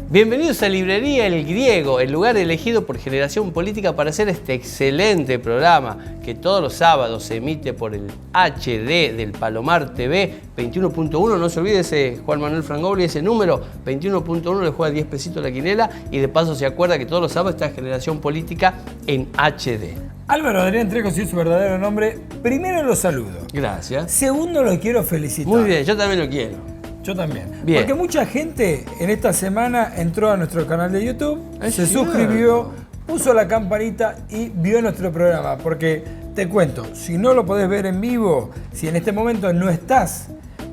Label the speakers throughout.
Speaker 1: Bienvenidos a Librería El Griego, el lugar elegido por Generación Política para hacer este excelente programa que todos los sábados se emite por el HD del Palomar TV 21.1. No se olvide ese Juan Manuel Frangoli, ese número 21.1 le juega 10 pesitos a la quinela y de paso se acuerda que todos los sábados está Generación Política en HD.
Speaker 2: Álvaro Adrián Trejo, si es su verdadero nombre, primero lo saludo.
Speaker 1: Gracias.
Speaker 2: Segundo, lo quiero felicitar.
Speaker 1: Muy bien, yo también lo quiero.
Speaker 2: Yo también.
Speaker 1: Bien.
Speaker 2: Porque mucha gente en esta semana entró a nuestro canal de YouTube, se suscribió, puso la campanita y vio nuestro programa. Porque te cuento, si no lo podés ver en vivo, si en este momento no estás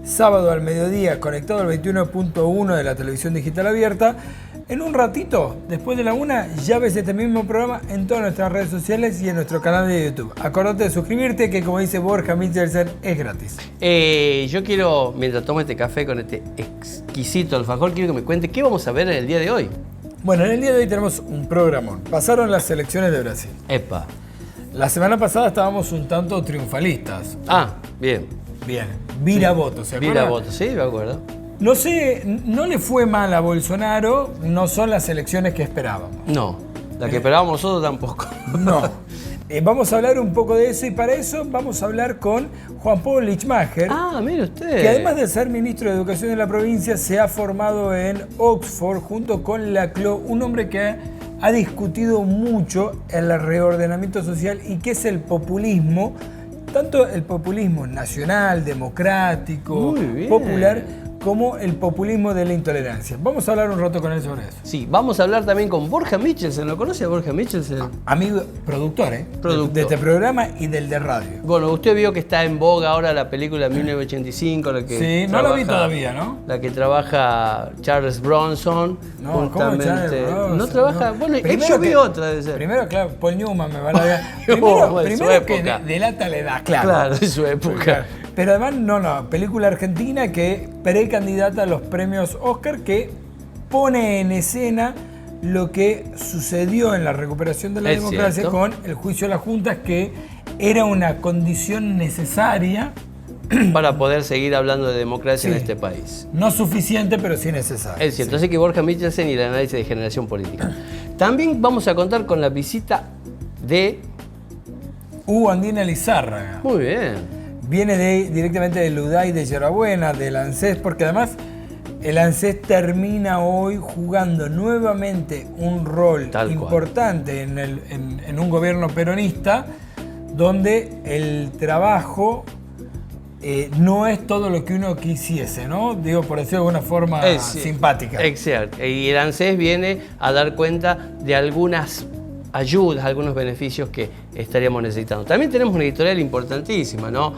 Speaker 2: sábado al mediodía conectado al 21.1 de la televisión digital abierta, en un ratito, después de la 1, ya ves este mismo programa en todas nuestras redes sociales y en nuestro canal de YouTube. Acordate de suscribirte, que como dice Borja Michelsen, es gratis.
Speaker 1: Yo quiero, mientras tomo este café con este exquisito alfajor, quiero que me cuente qué vamos a ver en el día de hoy.
Speaker 2: Bueno, en el día de hoy tenemos un programón. Pasaron las elecciones de Brasil.
Speaker 1: Epa.
Speaker 2: La semana pasada estábamos un tanto triunfalistas.
Speaker 1: Ah, bien.
Speaker 2: Bien. Vira voto, ¿se acuerdan?
Speaker 1: Vira voto, sí, me acuerdo.
Speaker 2: No sé, no le fue mal a Bolsonaro, no son las elecciones que esperábamos.
Speaker 1: No, la que esperábamos nosotros tampoco.
Speaker 2: No. Vamos a hablar un poco de eso y para eso vamos a hablar con Juan Pablo Lichmacher.
Speaker 1: Ah, mire usted.
Speaker 2: Que además de ser ministro de Educación de la provincia, se ha formado en Oxford junto con Laclau, un hombre que ha discutido mucho el reordenamiento social y qué es el populismo, tanto el populismo nacional, democrático, popular, como el populismo de la intolerancia. Vamos a hablar un rato con él sobre eso.
Speaker 1: Sí, vamos a hablar también con Borja Michelsen. ¿Lo conoce a Borja Michelsen?
Speaker 2: Amigo, productor,
Speaker 1: Productor.
Speaker 2: De este programa y del de radio.
Speaker 1: Bueno, usted vio que está en boga ahora la película 1985, la que
Speaker 2: Sí, no la vi todavía, ¿no?
Speaker 1: La que trabaja Charles Bronson.
Speaker 2: No, ¿cómo Charles Bronson?
Speaker 1: No trabaja.
Speaker 2: No.
Speaker 1: Bueno,
Speaker 2: Primero
Speaker 1: yo vi
Speaker 2: que-
Speaker 1: otra de ser.
Speaker 2: Primero, claro, Paul Newman me va a la
Speaker 1: Bueno,
Speaker 2: Primero
Speaker 1: su
Speaker 2: que
Speaker 1: época.
Speaker 2: delata la edad, claro.
Speaker 1: Claro, de su época.
Speaker 2: Pero además, no, película argentina que precandidata a los premios Oscar, que pone en escena lo que sucedió en la recuperación de la
Speaker 1: Es
Speaker 2: democracia
Speaker 1: cierto.
Speaker 2: con el juicio a las juntas, que era una condición necesaria,
Speaker 1: Para poder seguir hablando de democracia en
Speaker 2: Sí.
Speaker 1: este país.
Speaker 2: no suficiente, pero sí necesaria.
Speaker 1: Es cierto, así que Borja Michelsen y el análisis de Generación Política. También vamos a contar con la visita de...
Speaker 2: Hugo Andina Lizárraga.
Speaker 1: Muy bien.
Speaker 2: Viene directamente del UDAI de Yerbabuena, del ANSES, porque además el ANSES termina hoy jugando nuevamente un rol
Speaker 1: Tal cual.
Speaker 2: importante en un gobierno peronista, donde el trabajo no es todo lo que uno quisiese, ¿no? Digo, por decirlo de alguna forma simpática.
Speaker 1: Exacto. Y el ANSES viene a dar cuenta de algunas ayudas, algunos beneficios que estaríamos necesitando. También tenemos una editorial importantísima, ¿no?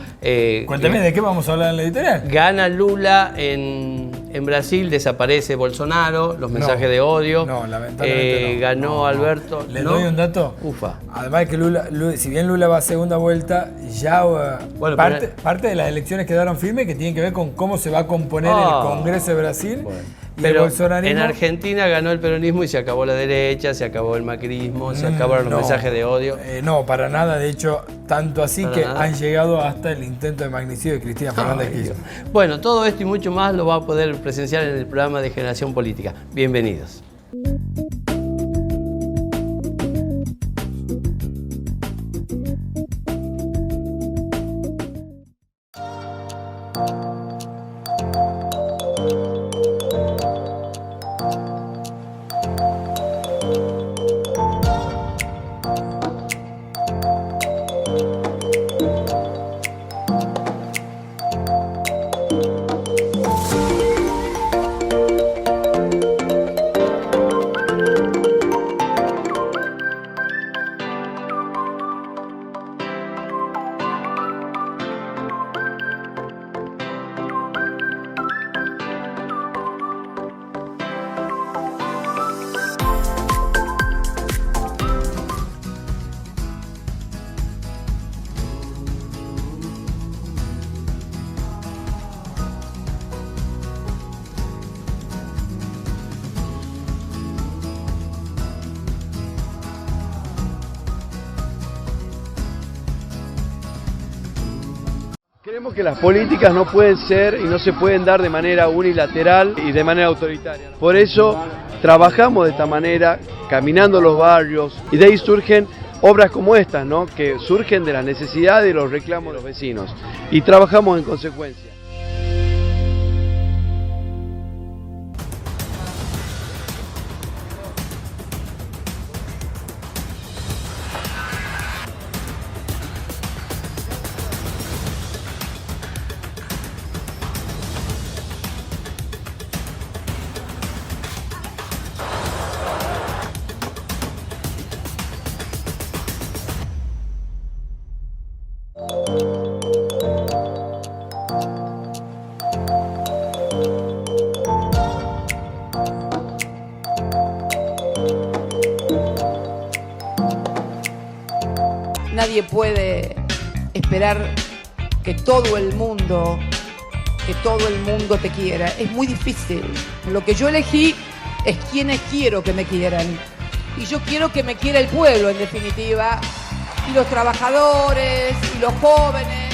Speaker 2: Cuéntame, ¿de qué vamos a hablar en la editorial?
Speaker 1: Gana Lula en Brasil, desaparece Bolsonaro, los mensajes de odio.
Speaker 2: No, lamentablemente no.
Speaker 1: Ganó
Speaker 2: No.
Speaker 1: Alberto.
Speaker 2: ¿Le
Speaker 1: ¿no?
Speaker 2: doy un dato?
Speaker 1: Ufa.
Speaker 2: Además de que Lula, si bien Lula va a segunda vuelta, ya
Speaker 1: Bueno,
Speaker 2: parte de las elecciones quedaron firmes, que tienen que ver con cómo se va a componer el Congreso de Brasil.
Speaker 1: Bueno.
Speaker 2: Y
Speaker 1: Pero
Speaker 2: el bolsonarismo.
Speaker 1: en Argentina ganó el peronismo y se acabó la derecha, se acabó el macrismo, se acabaron los mensajes de odio.
Speaker 2: No, para nada. De hecho, tanto así
Speaker 1: Para
Speaker 2: que
Speaker 1: nada.
Speaker 2: han llegado hasta el intento de magnicidio de Cristina Fernández
Speaker 1: Ay,
Speaker 2: Kirchner.
Speaker 1: Dios. Bueno, todo esto y mucho más lo va a poder presenciar en el programa de Generación Política. Bienvenidos.
Speaker 3: que las políticas no pueden ser y no se pueden dar de manera unilateral y de manera autoritaria. Por eso trabajamos de esta manera, caminando los barrios, y de ahí surgen obras como estas, ¿no? Que surgen de las necesidades y los reclamos de los vecinos, y trabajamos en consecuencia.
Speaker 4: Nadie puede esperar que todo el mundo te quiera. Es muy difícil. Lo que yo elegí es quienes quiero que me quieran. Y yo quiero que me quiera el pueblo, en definitiva, y los trabajadores, y los jóvenes.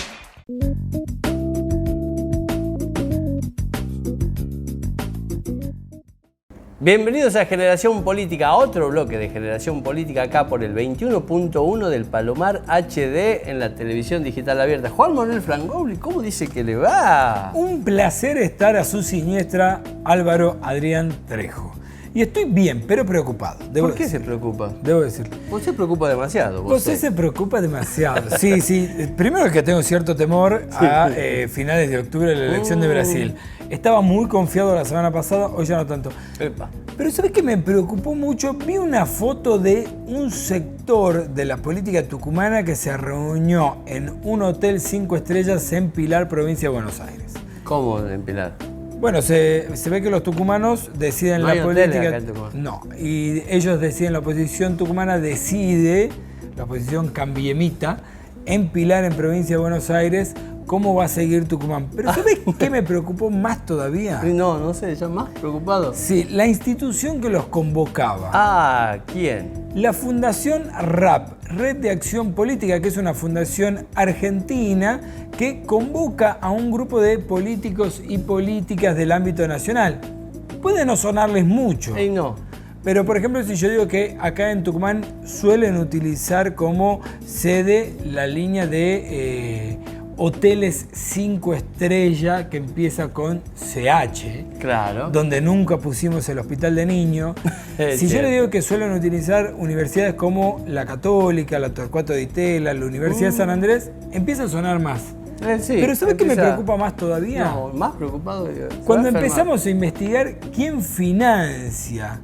Speaker 1: Bienvenidos a Generación Política, a otro bloque de Generación Política acá por el 21.1 del Palomar HD en la televisión digital abierta. Juan Manuel Frangobli, ¿cómo dice que le va?
Speaker 2: Un placer estar a su siniestra Álvaro Adrián Trejo. Y estoy bien, pero preocupado.
Speaker 1: ¿Por qué se preocupa?
Speaker 2: Debo decirlo.
Speaker 1: Usted se preocupa demasiado.
Speaker 2: Usted se preocupa demasiado. Sí. Primero que tengo cierto temor a finales de octubre de la elección de Brasil. Estaba muy confiado la semana pasada, hoy ya no tanto.
Speaker 1: Epa.
Speaker 2: Pero ¿sabes qué me preocupó mucho? Vi una foto de un sector de la política tucumana que se reunió en un hotel 5 estrellas en Pilar, provincia de Buenos Aires.
Speaker 1: ¿Cómo en Pilar?
Speaker 2: Bueno, se ve que los tucumanos deciden
Speaker 1: no
Speaker 2: la
Speaker 1: hay
Speaker 2: política.
Speaker 1: Acá en Tucumán.
Speaker 2: No, y ellos deciden, la oposición tucumana decide, la oposición cambiemita, en Pilar, en provincia de Buenos Aires, cómo va a seguir Tucumán. Pero ¿sabés qué me preocupó más todavía?
Speaker 1: No sé, ya más preocupado.
Speaker 2: Sí, la institución que los convocaba.
Speaker 1: Ah, ¿quién?
Speaker 2: La Fundación RAP, Red de Acción Política, que es una fundación argentina que convoca a un grupo de políticos y políticas del ámbito nacional. Puede no sonarles mucho.
Speaker 1: No.
Speaker 2: Pero, por ejemplo, si yo digo que acá en Tucumán suelen utilizar como sede la línea de hoteles 5 estrellas que empieza con CH,
Speaker 1: claro,
Speaker 2: donde nunca pusimos el hospital de niños. Si yo le digo que suelen utilizar universidades como la Católica, la Torcuato Di Tella, la Universidad de San Andrés, empieza a sonar más.
Speaker 1: Sí,
Speaker 2: pero ¿sabes qué me preocupa más todavía?
Speaker 1: No, más preocupado.
Speaker 2: Cuando empezamos a investigar quién financia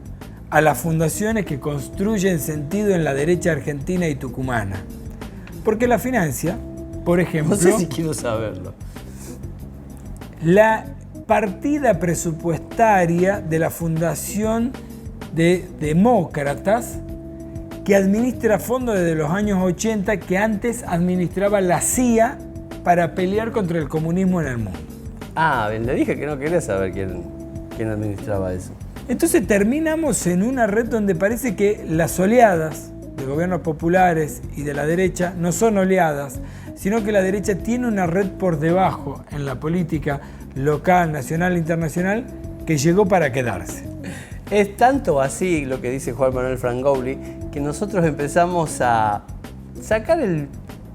Speaker 2: a las fundaciones que construyen sentido en la derecha argentina y tucumana. Porque la financia, por ejemplo...
Speaker 1: No sé si quiero saberlo.
Speaker 2: La partida presupuestaria de la Fundación de Demócratas, que administra fondos desde los años 80, que antes administraba la CIA para pelear contra el comunismo en el mundo.
Speaker 1: Ah, le dije que no quería saber quién administraba eso.
Speaker 2: Entonces terminamos en una red donde parece que las oleadas de gobiernos populares y de la derecha no son oleadas, sino que la derecha tiene una red por debajo en la política local, nacional e internacional que llegó para quedarse.
Speaker 1: Es tanto así lo que dice Juan Manuel Frangobli que nosotros empezamos a sacar el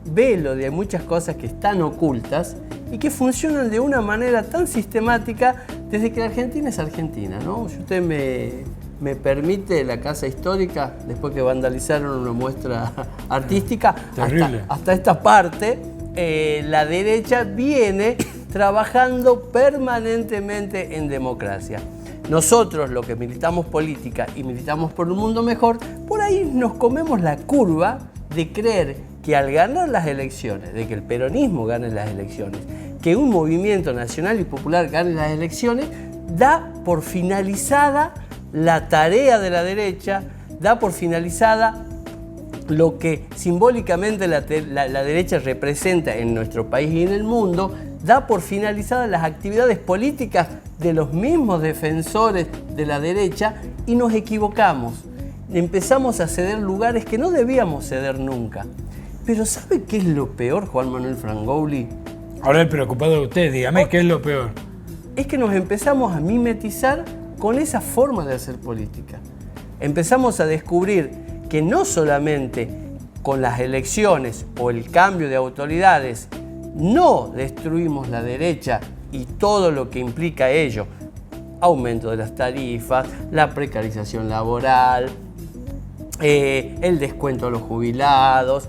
Speaker 1: velo de muchas cosas que están ocultas y que funcionan de una manera tan sistemática desde que la Argentina es Argentina, ¿no? Si usted me permite, la Casa Histórica, después que vandalizaron una muestra artística, hasta esta parte, la derecha viene trabajando permanentemente en democracia. Nosotros, los que militamos política y militamos por un mundo mejor, por ahí nos comemos la curva de creer que al ganar las elecciones, de que el peronismo gane las elecciones, que un movimiento nacional y popular gane las elecciones, da por finalizada la tarea de la derecha, da por finalizada lo que simbólicamente la derecha representa en nuestro país y en el mundo, da por finalizadas las actividades políticas de los mismos defensores de la derecha y nos equivocamos. Empezamos a ceder lugares que no debíamos ceder nunca. Pero ¿sabe qué es lo peor, Juan Manuel Frangobli?
Speaker 2: Ahora el preocupado de usted, dígame, ¿qué es lo peor?
Speaker 1: Es que nos empezamos a mimetizar con esa forma de hacer política. Empezamos a descubrir que no solamente con las elecciones o el cambio de autoridades no destruimos la derecha y todo lo que implica ello, aumento de las tarifas, la precarización laboral, el descuento a los jubilados,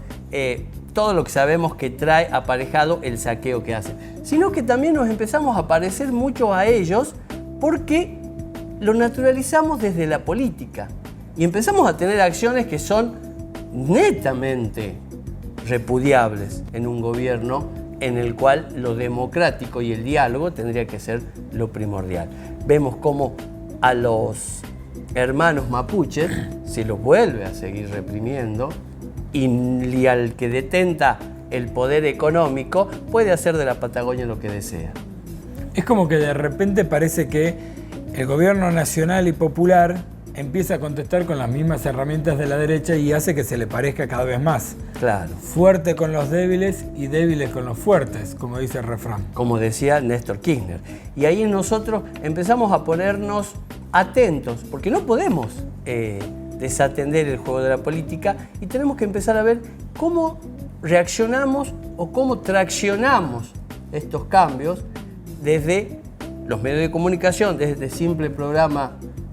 Speaker 1: todo lo que sabemos que trae aparejado el saqueo que hacen, sino que también nos empezamos a parecer mucho a ellos porque lo naturalizamos desde la política y empezamos a tener acciones que son netamente repudiables en un gobierno en el cual lo democrático y el diálogo tendría que ser lo primordial. Vemos cómo a los hermanos mapuches se los vuelve a seguir reprimiendo y al que detenta el poder económico puede hacer de la Patagonia lo que desea.
Speaker 2: Es como que de repente parece que el gobierno nacional y popular empieza a contestar con las mismas herramientas de la derecha y hace que se le parezca cada vez más.
Speaker 1: Claro.
Speaker 2: Fuerte con los débiles y débiles con los fuertes, como dice el refrán.
Speaker 1: Como decía Néstor Kirchner. Y ahí nosotros empezamos a ponernos atentos, porque no podemos desatender el juego de la política y tenemos que empezar a ver cómo reaccionamos o cómo traccionamos estos cambios desde los medios de comunicación, desde este simple programa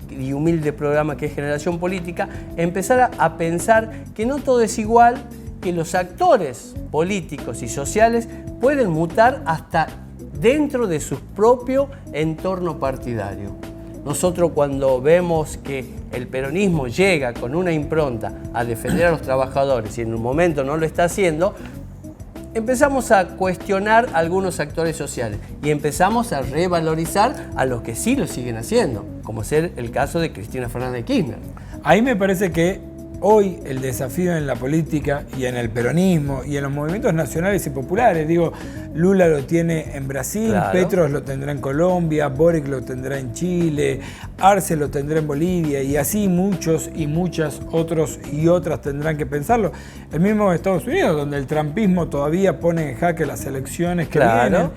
Speaker 1: y humilde programa que es Generación Política, empezar a pensar que no todo es igual, que los actores políticos y sociales pueden mutar hasta dentro de su propio entorno partidario. Nosotros cuando vemos que el peronismo llega con una impronta a defender a los trabajadores y en un momento no lo está haciendo, empezamos a cuestionar a algunos actores sociales y empezamos a revalorizar a los que sí lo siguen haciendo, como ser el caso de Cristina Fernández de Kirchner.
Speaker 2: Ahí me parece que hoy el desafío en la política y en el peronismo y en los movimientos nacionales y populares, digo, Lula lo tiene en Brasil, claro. Petros lo tendrá en Colombia, Boric lo tendrá en Chile, Arce lo tendrá en Bolivia y así muchos y muchas otros y otras tendrán que pensarlo. El mismo Estados Unidos, donde el trumpismo todavía pone en jaque las elecciones que vienen.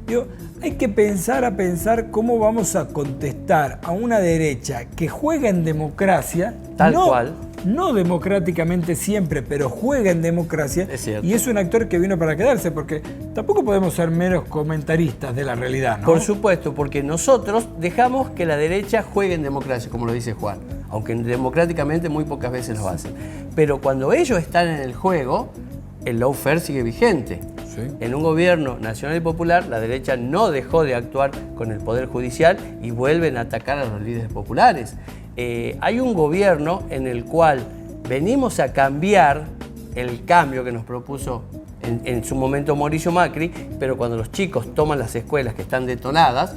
Speaker 2: Digo, hay que pensar cómo vamos a contestar a una derecha que juega en democracia,
Speaker 1: tal cual.
Speaker 2: No democráticamente siempre, pero juega en democracia y es un actor que vino para quedarse, porque tampoco podemos ser meros comentaristas de la realidad, ¿no?
Speaker 1: Por supuesto, porque nosotros dejamos que la derecha juegue en democracia, como lo dice Juan, aunque democráticamente muy pocas veces lo hacen. Pero cuando ellos están en el juego, el lawfare sigue vigente. Sí. En un gobierno nacional y popular, la derecha no dejó de actuar con el Poder Judicial y vuelven a atacar a los líderes populares. Hay un gobierno en el cual venimos a cambiar el cambio que nos propuso en su momento Mauricio Macri, pero cuando los chicos toman las escuelas que están detonadas,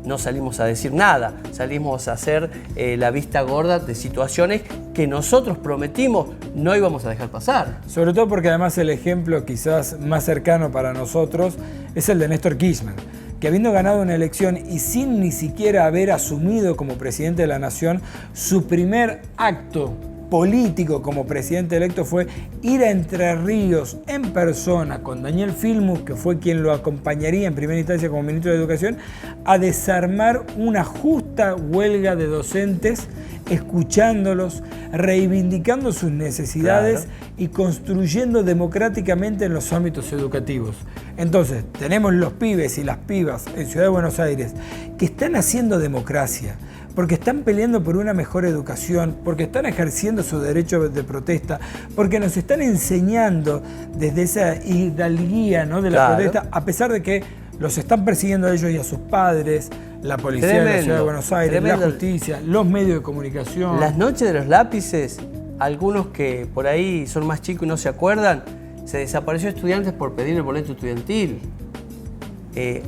Speaker 1: no salimos a decir nada, salimos a hacer la vista gorda de situaciones que nosotros prometimos no íbamos a dejar pasar.
Speaker 2: Sobre todo porque además el ejemplo quizás más cercano para nosotros es el de Néstor Kirchner, que habiendo ganado una elección y sin ni siquiera haber asumido como presidente de la nación, su primer acto político como presidente electo fue ir a Entre Ríos en persona con Daniel Filmus, que fue quien lo acompañaría en primera instancia como ministro de Educación, a desarmar una justa huelga de docentes, escuchándolos, reivindicando sus necesidades, claro, y construyendo democráticamente en los ámbitos educativos. Entonces, tenemos los pibes y las pibas en Ciudad de Buenos Aires que están haciendo democracia, porque están peleando por una mejor educación, porque están ejerciendo su derecho de protesta, porque nos están enseñando desde esa hidalguía, ¿no?, de la, claro, protesta, a pesar de que los están persiguiendo a ellos y a sus padres, la policía de la Ciudad de Buenos Aires, tremendo, la justicia, los medios de comunicación.
Speaker 1: Las noches de los lápices, algunos que por ahí son más chicos y no se acuerdan, se desapareció estudiantes por pedir el boleto estudiantil.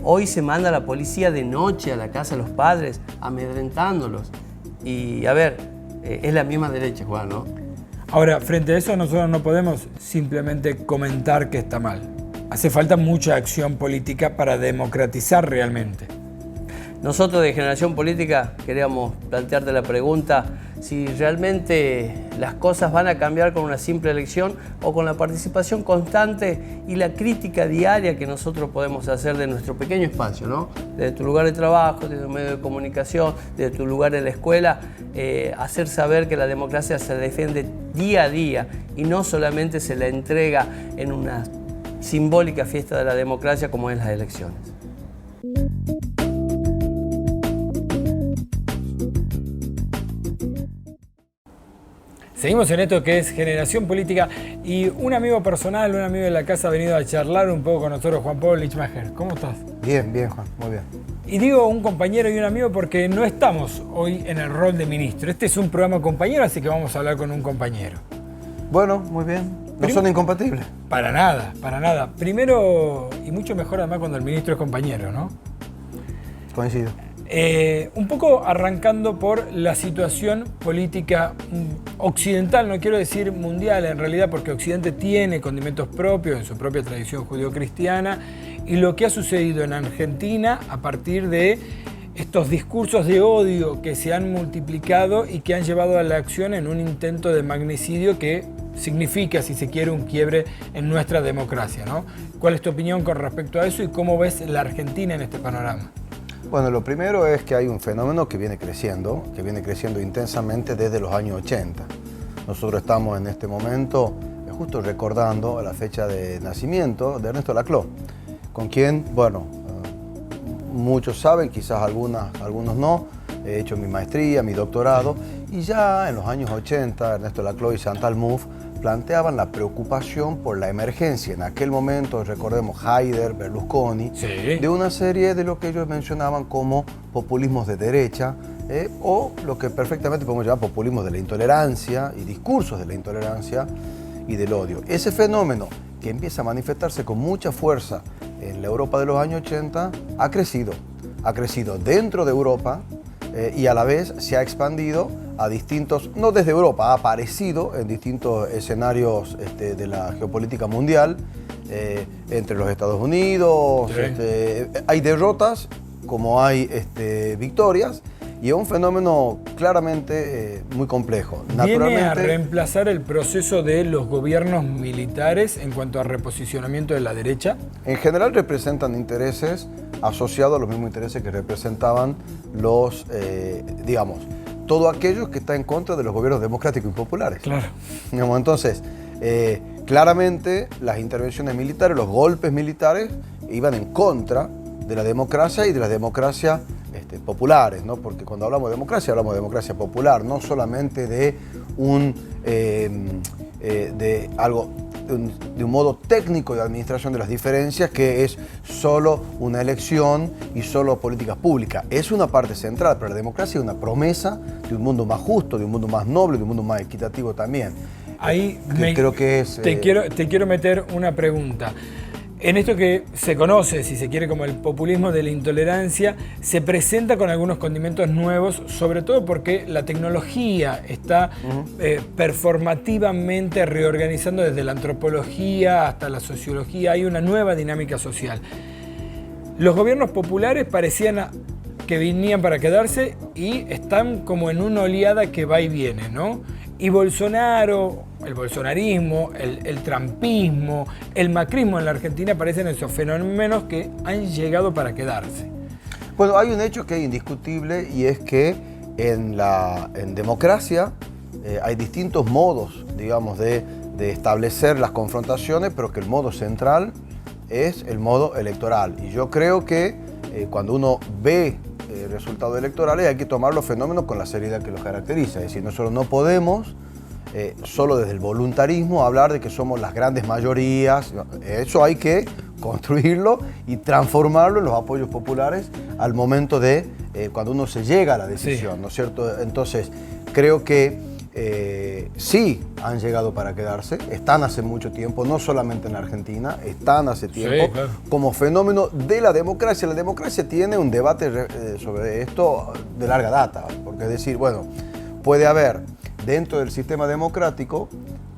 Speaker 1: Hoy se manda a la policía de noche a la casa de los padres, amedrentándolos. Y a ver, es la misma derecha, Juan, ¿no?
Speaker 2: Ahora, frente a eso nosotros no podemos simplemente comentar que está mal. Hace falta mucha acción política para democratizar realmente.
Speaker 1: Nosotros de Generación Política queríamos plantearte la pregunta si realmente las cosas van a cambiar con una simple elección o con la participación constante y la crítica diaria que nosotros podemos hacer de nuestro pequeño espacio, ¿no? Desde tu lugar de trabajo, desde un medio de comunicación, desde tu lugar en la escuela, hacer saber que la democracia se defiende día a día y no solamente se la entrega en una simbólica fiesta de la democracia como es las elecciones.
Speaker 2: Seguimos en esto que es Generación Política y un amigo personal, un amigo de la casa ha venido a charlar un poco con nosotros, Juan Pablo Lichmacher. ¿Cómo estás?
Speaker 5: Bien, bien, Juan, muy bien.
Speaker 2: Y digo un compañero y un amigo porque no estamos hoy en el rol de ministro. Este es un programa compañero, así que vamos a hablar con un compañero.
Speaker 5: Bueno, muy bien. ¿No son incompatibles?
Speaker 2: Para nada, para nada. Primero, y mucho mejor además cuando el ministro es compañero, ¿no?
Speaker 5: Coincido.
Speaker 2: Un poco arrancando por la situación política occidental, no quiero decir mundial en realidad, porque Occidente tiene condimentos propios en su propia tradición judeocristiana, y lo que ha sucedido en Argentina a partir de estos discursos de odio que se han multiplicado y que han llevado a la acción en un intento de magnicidio que significa, si se quiere, un quiebre en nuestra democracia, ¿no? ¿Cuál es tu opinión con respecto a eso y cómo ves la Argentina en este panorama?
Speaker 5: Bueno, lo primero es que hay un fenómeno que viene creciendo intensamente desde los años 80. Nosotros estamos en este momento justo recordando la fecha de nacimiento de Ernesto Laclau, con quien, bueno, muchos saben, quizás algunos no, he hecho mi maestría, mi doctorado, y ya en los años 80 Ernesto Laclau y Chantal Mouffe planteaban la preocupación por la emergencia, en aquel momento, recordemos, Haider, Berlusconi,
Speaker 2: sí,
Speaker 5: de una serie de lo que ellos mencionaban como populismos de derecha, o lo que perfectamente podemos llamar populismos de la intolerancia y discursos de la intolerancia y del odio. Ese fenómeno que empieza a manifestarse con mucha fuerza en la Europa de los años 80 ha crecido dentro de Europa y a la vez se ha expandido a distintos, no desde Europa, ha aparecido en distintos escenarios de la geopolítica mundial, entre los Estados Unidos, sí. Hay derrotas como hay victorias, y es un fenómeno claramente muy complejo.
Speaker 2: ¿Viene a reemplazar el proceso de los gobiernos militares en cuanto a reposicionamiento de la derecha?
Speaker 5: En general representan intereses asociados a los mismos intereses que representaban los, digamos, todos aquellos que están en contra de los gobiernos democráticos y populares.
Speaker 2: Claro.
Speaker 5: Digamos, entonces, claramente las intervenciones militares, los golpes militares iban en contra de la democracia y de las democracias populares, ¿no? Porque cuando hablamos de democracia popular, no solamente de un modo técnico de administración de las diferencias, que es solo una elección y solo políticas públicas. Es una parte central, pero la democracia es una promesa de un mundo más justo, de un mundo más noble, de un mundo más equitativo también.
Speaker 2: Ahí
Speaker 5: creo que es...
Speaker 2: Te quiero meter una pregunta. En esto que se conoce, si se quiere, como el populismo de la intolerancia, se presenta con algunos condimentos nuevos, sobre todo porque la tecnología está performativamente reorganizando desde la antropología hasta la sociología. Hay una nueva dinámica social. Los gobiernos populares parecían que venían para quedarse y están como en una oleada que va y viene, ¿no? Y Bolsonaro, el bolsonarismo, el trumpismo, el macrismo en la Argentina parecen esos fenómenos que han llegado para quedarse.
Speaker 5: Bueno, hay un hecho que es indiscutible y es que en democracia hay distintos modos, digamos, de establecer las confrontaciones, pero que el modo central es el modo electoral. Y yo creo que cuando uno ve resultados electorales hay que tomar los fenómenos con la seriedad que los caracteriza. Es decir, nosotros no podemos solo desde el voluntarismo hablar de que somos las grandes mayorías. Eso hay que construirlo y transformarlo en los apoyos populares al momento de cuando uno se llega a la decisión, sí, ¿no es cierto? Entonces, creo que sí han llegado para quedarse, están hace mucho tiempo, no solamente en la Argentina, están hace tiempo, sí, claro, como fenómeno de la democracia. La democracia tiene un debate sobre esto de larga data, porque es decir, bueno, puede haber dentro del sistema democrático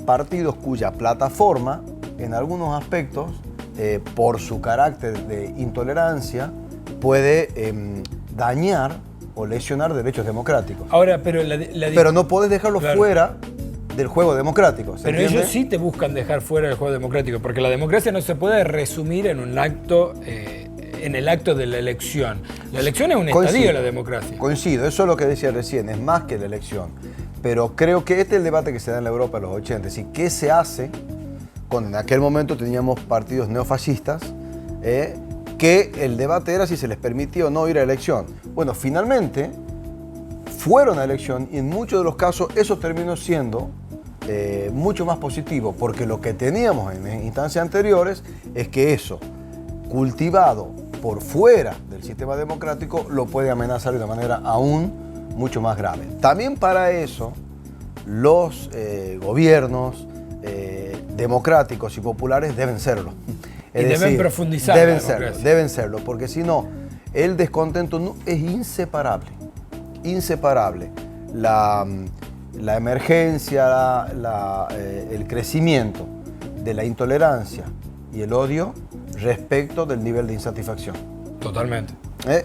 Speaker 5: partidos cuya plataforma, en algunos aspectos, por su carácter de intolerancia, puede dañar o lesionar derechos democráticos.
Speaker 2: Ahora, pero
Speaker 5: Pero no podés dejarlo
Speaker 2: Claro.
Speaker 5: fuera del juego democrático. ¿Se
Speaker 2: Pero
Speaker 5: entiende?
Speaker 2: ellos sí te buscan dejar fuera del juego democrático, porque la democracia no se puede resumir en un acto, en el acto de la elección. La elección es un estadio de la democracia.
Speaker 5: Coincido, eso es lo que decía recién, es más que la elección. Pero creo que este es el debate que se da en la Europa en los 80. Es decir, ¿qué se hace cuando en aquel momento teníamos partidos neofascistas? Que el debate era si se les permitía o no ir a elección. Bueno, finalmente fueron a elección y en muchos de los casos eso terminó siendo mucho más positivo, porque lo que teníamos en instancias anteriores es que eso, cultivado por fuera del sistema democrático, lo puede amenazar de una manera aún mucho más grave. También para eso los gobiernos democráticos y populares deben serlo.
Speaker 2: Y deben profundizar la democracia.
Speaker 5: Deben serlo, porque si no, el descontento es inseparable. Inseparable. La emergencia, el crecimiento de la intolerancia y el odio respecto del nivel de insatisfacción.
Speaker 2: Totalmente.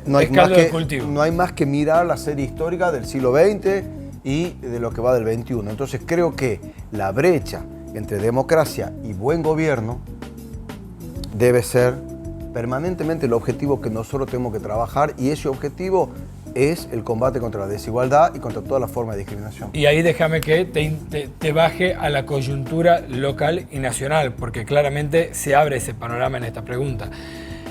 Speaker 5: No hay,
Speaker 2: caldo
Speaker 5: más
Speaker 2: de
Speaker 5: que,
Speaker 2: cultivo.
Speaker 5: no hay más que mirar la serie histórica del siglo XX y de lo que va del XXI. Entonces creo que la brecha entre democracia y buen gobierno debe ser permanentemente el objetivo que nosotros tenemos que trabajar, y ese objetivo es el combate contra la desigualdad y contra todas las formas de discriminación.
Speaker 2: Y ahí déjame que te baje a la coyuntura local y nacional, porque claramente se abre ese panorama en esta pregunta.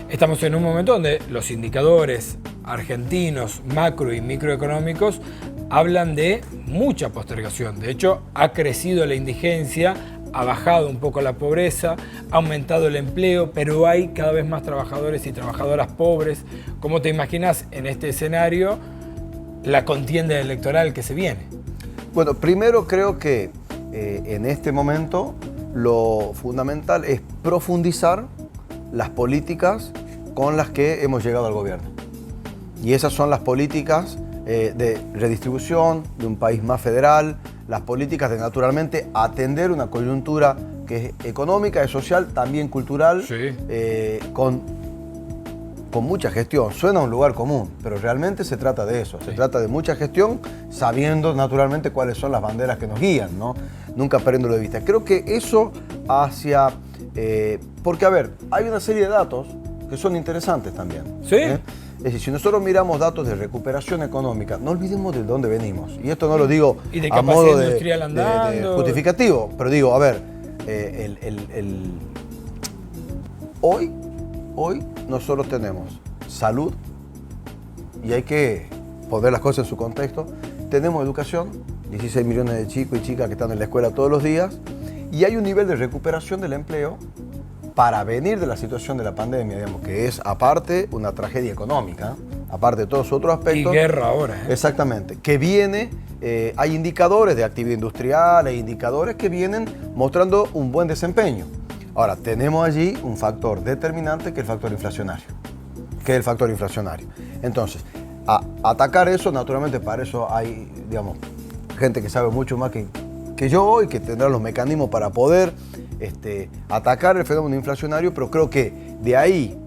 Speaker 2: Estamos en un momento donde los indicadores argentinos, macro y microeconómicos, hablan de mucha postergación. De hecho, ha crecido la indigencia, ha bajado un poco la pobreza, ha aumentado el empleo, pero hay cada vez más trabajadores y trabajadoras pobres. ¿Cómo te imaginas en este escenario la contienda electoral que se viene?
Speaker 5: Bueno, primero creo que en este momento lo fundamental es profundizar las políticas con las que hemos llegado al gobierno. Y esas son las políticas de redistribución, de un país más federal, las políticas de naturalmente atender una coyuntura que es económica, es social, también cultural,
Speaker 2: Sí.
Speaker 5: con mucha gestión. Suena a un lugar común, pero realmente se trata de eso. Se trata de mucha gestión, sabiendo naturalmente cuáles son las banderas que nos guían, ¿no? Nunca perdiéndolo de vista. Creo que eso hacia... porque, a ver, hay una serie de datos que son interesantes también.
Speaker 2: ¿Sí?
Speaker 5: Es decir, si nosotros miramos datos de recuperación económica, no olvidemos de dónde venimos. Y esto no lo digo
Speaker 2: Y de
Speaker 5: a
Speaker 2: capacidad
Speaker 5: modo de
Speaker 2: industrial andando.
Speaker 5: justificativo, pero digo, a ver, hoy nosotros tenemos salud, y hay que poner las cosas en su contexto. Tenemos educación, 16 millones de chicos y chicas que están en la escuela todos los días, y hay un nivel de recuperación del empleo para venir de la situación de la pandemia, digamos, que es aparte una tragedia económica, aparte de todos sus otros aspectos.
Speaker 2: Y guerra ahora.
Speaker 5: Exactamente, que viene, hay indicadores de actividad industrial, hay indicadores que vienen mostrando un buen desempeño. Ahora, tenemos allí un factor determinante que es el factor inflacionario. Entonces, atacar eso, naturalmente para eso hay, digamos, gente que sabe mucho más que yo y que tendrá los mecanismos para poder atacar el fenómeno inflacionario, pero creo que de ahí,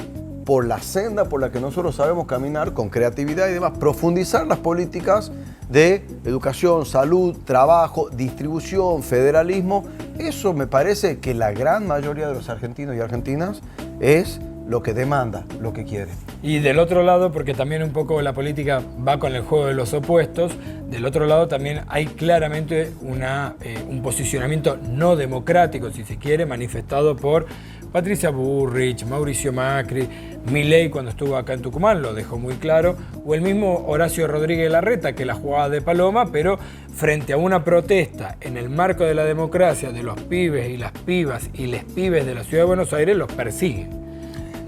Speaker 5: por la senda por la que nosotros sabemos caminar, con creatividad y demás, profundizar las políticas de educación, salud, trabajo, distribución, federalismo, eso me parece que la gran mayoría de los argentinos y argentinas es lo que demanda, lo que quiere.
Speaker 2: Y del otro lado, porque también un poco la política va con el juego de los opuestos, del otro lado también hay claramente un posicionamiento no democrático, si se quiere, manifestado por Patricia Bullrich, Mauricio Macri, Milei cuando estuvo acá en Tucumán, lo dejó muy claro, o el mismo Horacio Rodríguez Larreta, que la jugaba de paloma, pero frente a una protesta en el marco de la democracia de los pibes y las pibas y les pibes de la Ciudad de Buenos Aires, los persigue.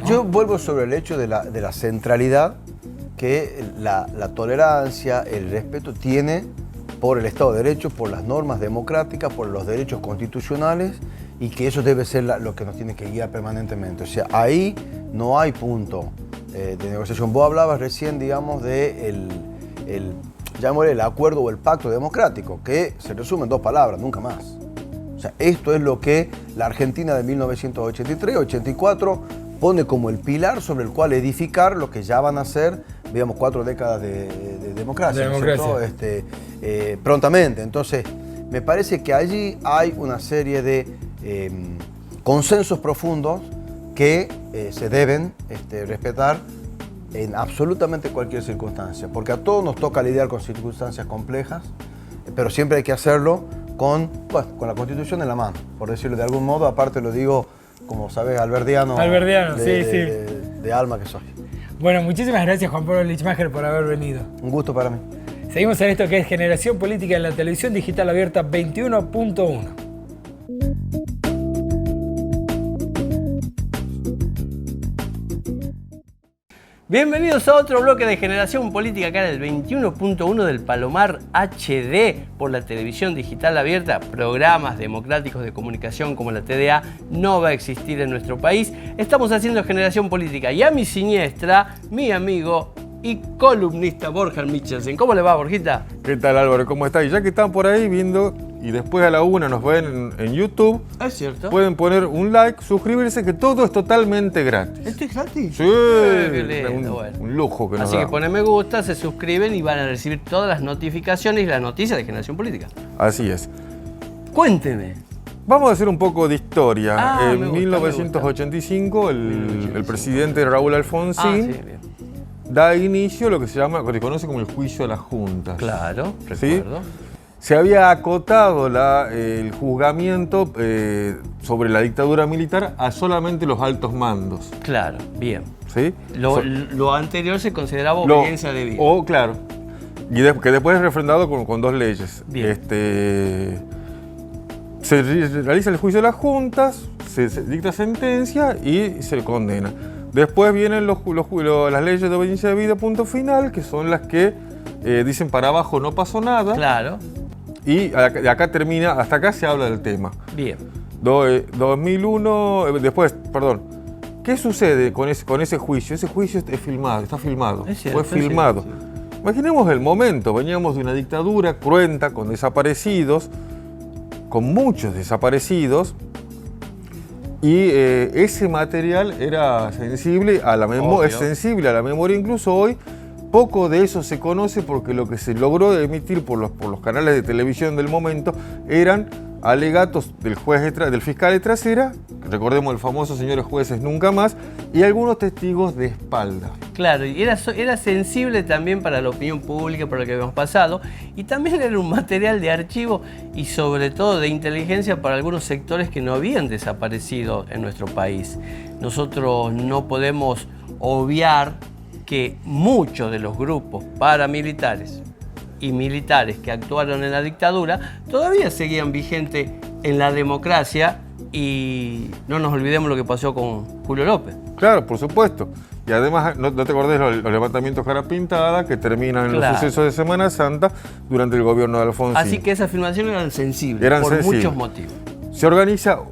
Speaker 2: ¿No?
Speaker 5: Yo vuelvo sobre el hecho de la centralidad que la tolerancia, el respeto tiene por el Estado de Derecho, por las normas democráticas, por los derechos constitucionales, y que eso debe ser lo que nos tiene que guiar permanentemente. O sea, ahí no hay punto de negociación. Vos hablabas recién, digamos, de llamémosle el acuerdo o el pacto democrático, que se resume en dos palabras, nunca más. O sea, esto es lo que la Argentina de 1983-84 pone como el pilar sobre el cual edificar lo que ya van a ser digamos, 4 décadas de democracia, ¿no es
Speaker 2: democracia.
Speaker 5: cierto? Prontamente. Entonces, me parece que allí hay una serie de consensos profundos que se deben respetar en absolutamente cualquier circunstancia, porque a todos nos toca lidiar con circunstancias complejas, pero siempre hay que hacerlo con la Constitución en la mano, por decirlo de algún modo. Aparte lo digo, como sabes, alberdiano, de alma que soy.
Speaker 2: Bueno, muchísimas gracias Juan Pablo Lichmacher por haber venido.
Speaker 5: Un gusto para mí.
Speaker 2: Seguimos en esto que es Generación Política en la televisión digital abierta 21.1.
Speaker 1: Bienvenidos a otro bloque de Generación Política acá en el 21.1 del Palomar HD por la televisión digital abierta. Programas democráticos de comunicación como la TDA no va a existir en nuestro país. Estamos haciendo Generación Política y a mi siniestra, mi amigo y columnista Borja Michelsen. ¿Cómo le va, Borjita?
Speaker 6: ¿Qué tal, Álvaro? ¿Cómo está? Y ya que están por ahí viendo y después a la 1 nos ven en YouTube,
Speaker 1: ¿Es cierto?
Speaker 6: pueden poner un like, suscribirse, que todo es totalmente gratis.
Speaker 1: ¿Esto es gratis?
Speaker 6: Sí,
Speaker 1: Qué lindo, bueno.
Speaker 6: un lujo que nos
Speaker 1: Así que
Speaker 6: da.
Speaker 1: ponen me gusta, se suscriben y van a recibir todas las notificaciones y las noticias de Generación Política.
Speaker 6: Así es.
Speaker 1: Cuénteme.
Speaker 6: Vamos a hacer un poco de historia.
Speaker 1: Ah,
Speaker 6: En
Speaker 1: me gusta,
Speaker 6: 1985, el presidente Raúl Alfonsín
Speaker 1: Ah, sí, bien.
Speaker 6: da inicio a lo que se conoce como el juicio a las juntas.
Speaker 1: Claro,
Speaker 6: ¿Sí?
Speaker 1: recuerdo.
Speaker 6: Se había acotado el juzgamiento sobre la dictadura militar a solamente los altos mandos.
Speaker 1: Claro, bien.
Speaker 6: ¿Sí?
Speaker 1: Lo anterior se consideraba obediencia debida.
Speaker 6: Claro. Y que después es refrendado con 2 leyes.
Speaker 1: Bien.
Speaker 6: Se realiza el juicio de las juntas, se dicta sentencia y se condena. Después vienen las leyes de obediencia debida, punto final, que son las que dicen para abajo no pasó nada.
Speaker 1: Claro,
Speaker 6: Y de acá termina, hasta acá se habla del tema.
Speaker 1: bien.
Speaker 6: 2001, ¿qué sucede con ese juicio? Ese juicio está filmado.
Speaker 1: Es cierto,
Speaker 6: Fue filmado.
Speaker 1: es cierto.
Speaker 6: Imaginemos el momento, veníamos de una dictadura cruenta, con desaparecidos, con muchos desaparecidos, y ese material era sensible a la memoria, es sensible a la memoria incluso hoy. Poco de eso se conoce porque lo que se logró emitir por los canales de televisión del momento eran alegatos del fiscal de trasera, recordemos el famoso señores jueces nunca más, y algunos testigos de espalda.
Speaker 1: Claro, y era sensible también para la opinión pública, para lo que habíamos pasado, y también era un material de archivo y sobre todo de inteligencia para algunos sectores que no habían desaparecido en nuestro país. Nosotros no podemos obviar que muchos de los grupos paramilitares y militares que actuaron en la dictadura todavía seguían vigentes en la democracia y no nos olvidemos lo que pasó con Julio López.
Speaker 6: Claro, por supuesto. Y además, no te acordés los levantamientos cara pintada que terminan en los sucesos de Semana Santa durante el gobierno de Alfonsín.
Speaker 1: Así que esas afirmaciones eran sensibles por
Speaker 6: sensibles.
Speaker 1: muchos motivos.
Speaker 6: Se organizó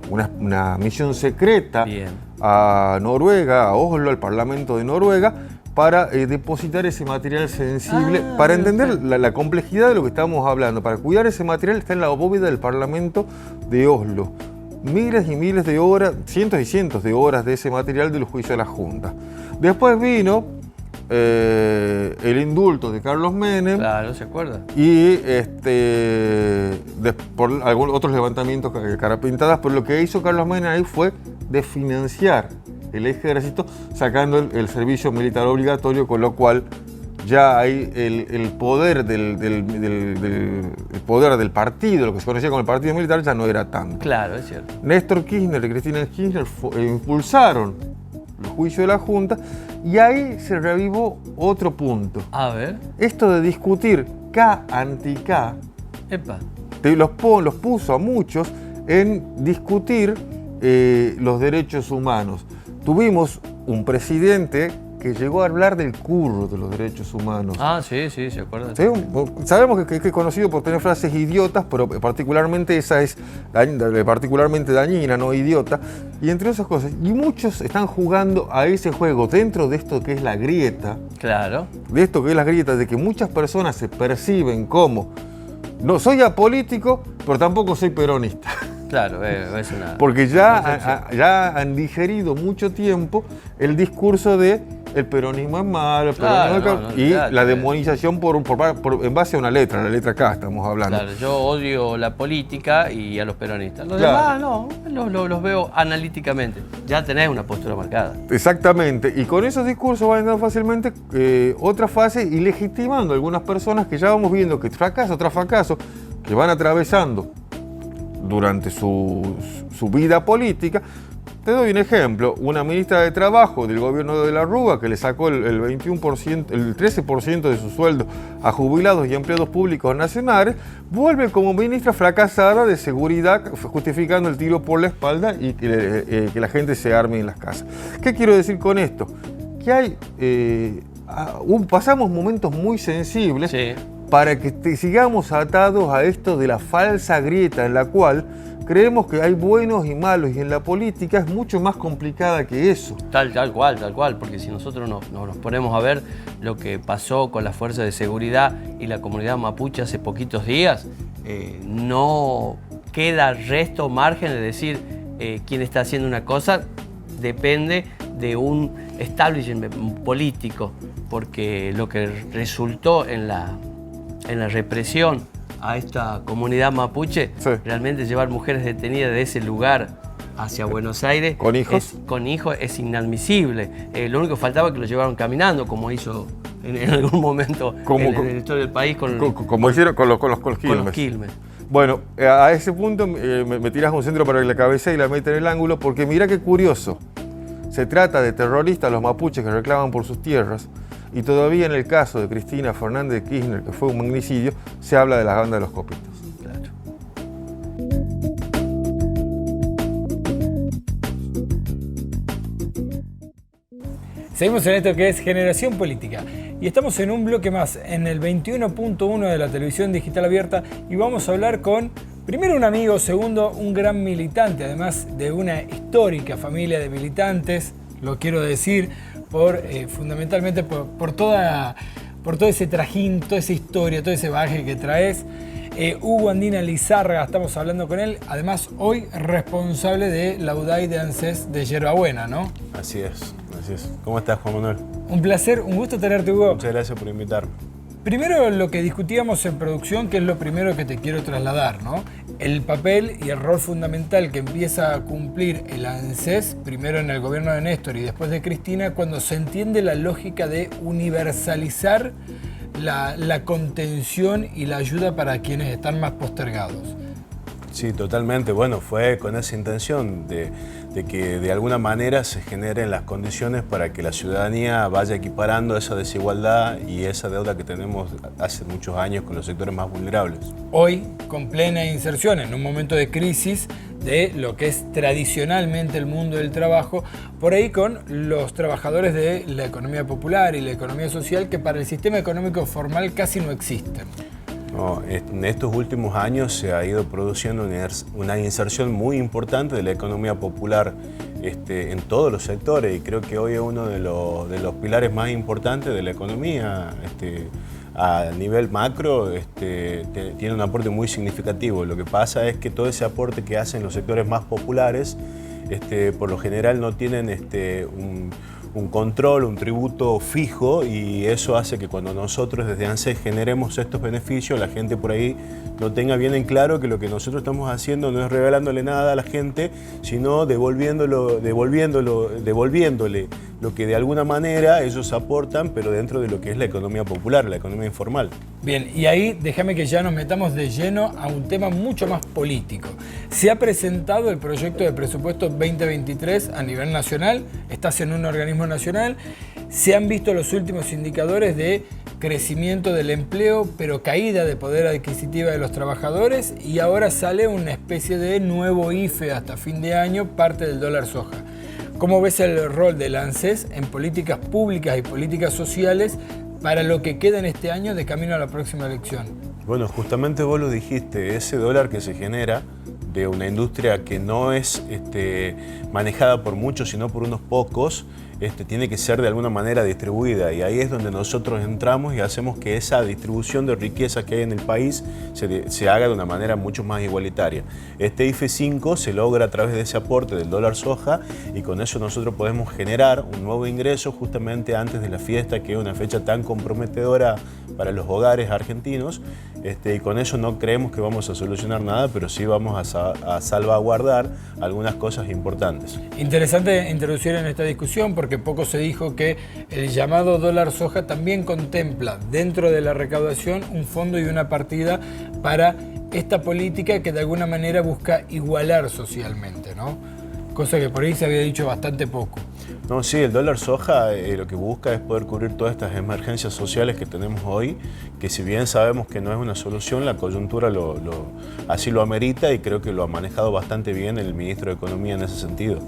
Speaker 6: una misión secreta a Noruega, a Oslo, al Parlamento de Noruega, para depositar ese material sensible, para entender la complejidad de lo que estamos hablando. Para cuidar ese material está en la bóveda del Parlamento de Oslo. Miles y miles de horas, cientos y cientos de horas de ese material del juicio de la Junta. Después vino el indulto de Carlos Menem.
Speaker 1: Claro, ¿se acuerda?
Speaker 6: Y por otros levantamientos carapintadas, pero lo que hizo Carlos Menem ahí fue desfinanciar el ejército, sacando el servicio militar obligatorio, con lo cual ya ahí el poder el poder del partido, lo que se conocía como el partido militar, ya no era tanto.
Speaker 1: Claro, es cierto.
Speaker 6: Néstor Kirchner y Cristina Kirchner impulsaron el juicio de la Junta y ahí se revivó otro punto.
Speaker 1: A ver.
Speaker 6: Esto de discutir K anti K,
Speaker 1: Epa.
Speaker 6: los puso a muchos en discutir los derechos humanos. Tuvimos un presidente que llegó a hablar del curro de los derechos humanos.
Speaker 1: Ah, sí, se acuerda.
Speaker 6: ¿Sí? Sabemos que es conocido por tener frases idiotas, pero particularmente esa es particularmente dañina, no idiota, y entre esas cosas. Y muchos están jugando a ese juego dentro de esto que es la grieta.
Speaker 1: Claro.
Speaker 6: De esto que es la grieta, de que muchas personas se perciben como: no soy apolítico, pero tampoco soy peronista.
Speaker 1: Claro, es una...
Speaker 6: Porque ya han digerido mucho tiempo el discurso de el peronismo es malo, el peronismo y la demonización en base a una letra, la letra K estamos hablando.
Speaker 1: Claro, yo odio la política y a los peronistas. Los demás no, los veo analíticamente. Ya tenés una postura marcada.
Speaker 6: Exactamente, y con esos discursos van dando fácilmente otra fase y legitimando a algunas personas que ya vamos viendo que fracaso tras fracaso, que van atravesando durante su vida política. Te doy un ejemplo, una ministra de Trabajo del gobierno de la Rúa que le sacó el 21%, el 13% de su sueldo a jubilados y empleados públicos nacionales, vuelve como ministra fracasada de Seguridad, justificando el tiro por la espalda y que la gente se arme en las casas. ¿Qué quiero decir con esto? Que hay, pasamos momentos muy sensibles, sí, para que sigamos atados a esto de la falsa grieta en la cual creemos que hay buenos y malos, y en la política es mucho más complicada que eso.
Speaker 1: Tal cual, porque si nosotros nos ponemos a ver lo que pasó con las fuerzas de seguridad y la comunidad mapuche hace poquitos días, no queda resto margen de decir quién está haciendo una cosa, depende de un establishment político, porque lo que resultó en la represión a esta comunidad mapuche, sí, realmente llevar mujeres detenidas de ese lugar hacia Buenos Aires
Speaker 6: con hijos
Speaker 1: es inadmisible. Lo único que faltaba es que lo llevaron caminando, como hizo en algún momento en la historia del país
Speaker 6: como hicieron con los Quilmes. Bueno, a ese punto me tirás un centro para que la cabeza y la meta en el ángulo, porque mira qué curioso. Se trata de terroristas los mapuches que reclaman por sus tierras, y todavía en el caso de Cristina Fernández de Kirchner, que fue un magnicidio, se habla de las bandas de los copitos.
Speaker 1: Claro.
Speaker 2: Seguimos en esto que es Generación Política. Y estamos en un bloque más, en el 21.1 de la televisión digital abierta, y vamos a hablar con, primero, un amigo, segundo, un gran militante, además de una histórica familia de militantes, lo quiero decir, fundamentalmente por todo ese trajín, toda esa historia, todo ese bagaje que traes. Hugo Andina Lizárraga, estamos hablando con él, además hoy responsable de la UDAI de ANSES de Yerbabuena, ¿no?
Speaker 7: Así es. ¿Cómo estás, Juan Manuel?
Speaker 2: Un placer, un gusto tenerte, Hugo.
Speaker 7: Muchas gracias por invitarme.
Speaker 2: Primero, lo que discutíamos en producción, que es lo primero que te quiero trasladar, ¿no? El papel y el rol fundamental que empieza a cumplir el ANSES, primero en el gobierno de Néstor y después de Cristina, cuando se entiende la lógica de universalizar la contención y la ayuda para quienes están más postergados.
Speaker 7: Sí, totalmente. Bueno, fue con esa intención de que de alguna manera se generen las condiciones para que la ciudadanía vaya equiparando esa desigualdad y esa deuda que tenemos hace muchos años con los sectores más vulnerables.
Speaker 2: Hoy, con plena inserción en un momento de crisis de lo que es tradicionalmente el mundo del trabajo, por ahí con los trabajadores de la economía popular y la economía social, que para el sistema económico formal casi no existen.
Speaker 7: No, en estos últimos años se ha ido produciendo una inserción muy importante de la economía popular en todos los sectores, y creo que hoy es uno de los pilares más importantes de la economía. A nivel macro tiene un aporte muy significativo. Lo que pasa es que todo ese aporte que hacen los sectores más populares por lo general no tienen un control, un tributo fijo, y eso hace que cuando nosotros desde ANSES generemos estos beneficios, la gente por ahí no tenga bien en claro que lo que nosotros estamos haciendo no es regalándole nada a la gente, sino devolviéndole lo que de alguna manera ellos aportan, pero dentro de lo que es la economía popular, la economía informal.
Speaker 2: Bien, y ahí déjame que ya nos metamos de lleno a un tema mucho más político. Se ha presentado el proyecto de presupuesto 2023 a nivel nacional, estás en un organismo nacional, se han visto los últimos indicadores de crecimiento del empleo, pero caída de poder adquisitiva de los trabajadores, y ahora sale una especie de nuevo IFE hasta fin de año, parte del dólar soja. ¿Cómo ves el rol del ANSES en políticas públicas y políticas sociales para lo que queda en este año de camino a la próxima elección?
Speaker 7: Bueno, justamente vos lo dijiste, ese dólar que se genera de una industria que no es manejada por muchos, sino por unos pocos, tiene que ser de alguna manera distribuida, y ahí es donde nosotros entramos y hacemos que esa distribución de riqueza que hay en el país se haga de una manera mucho más igualitaria. Este IFE 5 se logra a través de ese aporte del dólar soja, y con eso nosotros podemos generar un nuevo ingreso justamente antes de la fiesta, que es una fecha tan comprometedora para los hogares argentinos, y con eso no creemos que vamos a solucionar nada, pero sí vamos a salvaguardar algunas cosas importantes.
Speaker 2: Interesante introducir en esta discusión, porque poco se dijo que el llamado dólar soja también contempla dentro de la recaudación un fondo y una partida para esta política que de alguna manera busca igualar socialmente, ¿no? Cosa que por ahí se había dicho bastante poco.
Speaker 7: No, sí, el dólar soja lo que busca es poder cubrir todas estas emergencias sociales que tenemos hoy, que si bien sabemos que no es una solución, la coyuntura así lo amerita, y creo que lo ha manejado bastante bien el ministro de Economía en ese sentido.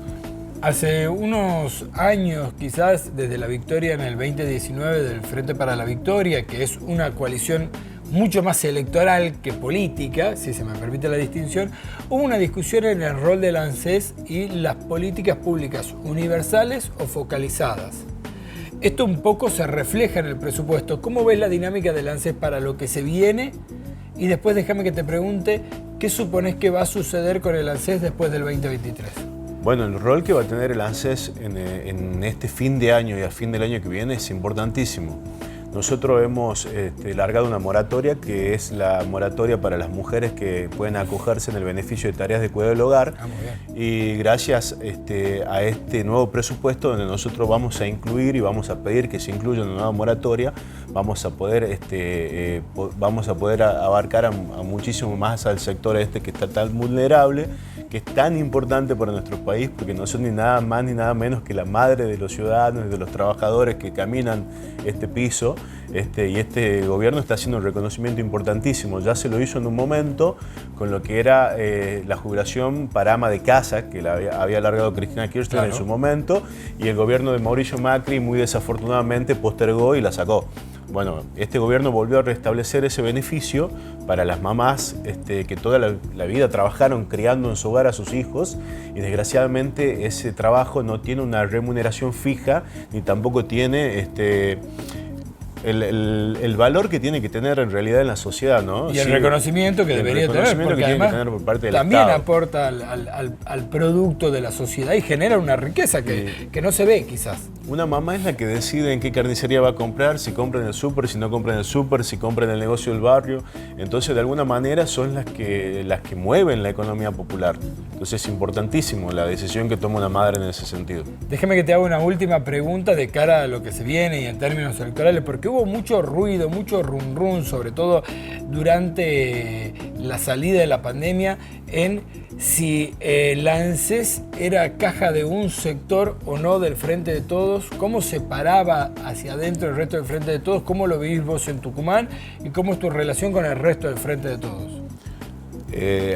Speaker 2: Hace unos años, quizás desde la victoria en el 2019 del Frente para la Victoria, que es una coalición mucho más electoral que política, si se me permite la distinción, hubo una discusión en el rol del ANSES y las políticas públicas universales o focalizadas. Esto un poco se refleja en el presupuesto. ¿Cómo ves la dinámica del ANSES para lo que se viene? Y después déjame que te pregunte, ¿qué supones que va a suceder con el ANSES después del 2023?
Speaker 7: Bueno, el rol que va a tener el ANSES en este fin de año y a fin del año que viene es importantísimo. Nosotros hemos largado una moratoria, que es la moratoria para las mujeres que pueden acogerse en el beneficio de tareas de cuidado del hogar. Y gracias a este nuevo presupuesto, donde nosotros vamos a incluir y vamos a pedir que se incluya una nueva moratoria, vamos a poder abarcar a muchísimo más al sector que está tan vulnerable, que es tan importante para nuestro país, porque no son ni nada más ni nada menos que la madre de los ciudadanos y de los trabajadores que caminan este piso. Y este gobierno está haciendo un reconocimiento importantísimo. Ya se lo hizo en un momento con lo que era la jubilación para ama de casa, que la había alargado Cristina Kirchner en su momento, y el gobierno de Mauricio Macri muy desafortunadamente postergó y la sacó. Bueno, este gobierno volvió a restablecer ese beneficio para las mamás que toda la vida trabajaron criando en su hogar a sus hijos, y desgraciadamente ese trabajo no tiene una remuneración fija, ni tampoco tiene el valor que tiene que tener en realidad en la sociedad, ¿no?
Speaker 2: Y el reconocimiento que debería tener, porque además
Speaker 7: por parte del
Speaker 2: también
Speaker 7: Estado
Speaker 2: aporta al producto de la sociedad y genera una riqueza que no se ve quizás.
Speaker 7: Una mamá es la que decide en qué carnicería va a comprar, si compra en el súper, si no compra en el súper, si compra en el negocio del barrio. Entonces, de alguna manera, son las que mueven la economía popular. Entonces, es importantísimo la decisión que toma una madre en ese sentido.
Speaker 2: Déjeme que te haga una última pregunta de cara a lo que se viene y en términos electorales, porque hubo mucho ruido, mucho rum rum, sobre todo durante la salida de la pandemia, en si la ANSES era caja de un sector o no del Frente de Todos, cómo se paraba hacia adentro el resto del Frente de Todos, cómo lo vivís vos en Tucumán y cómo es tu relación con el resto del Frente de Todos.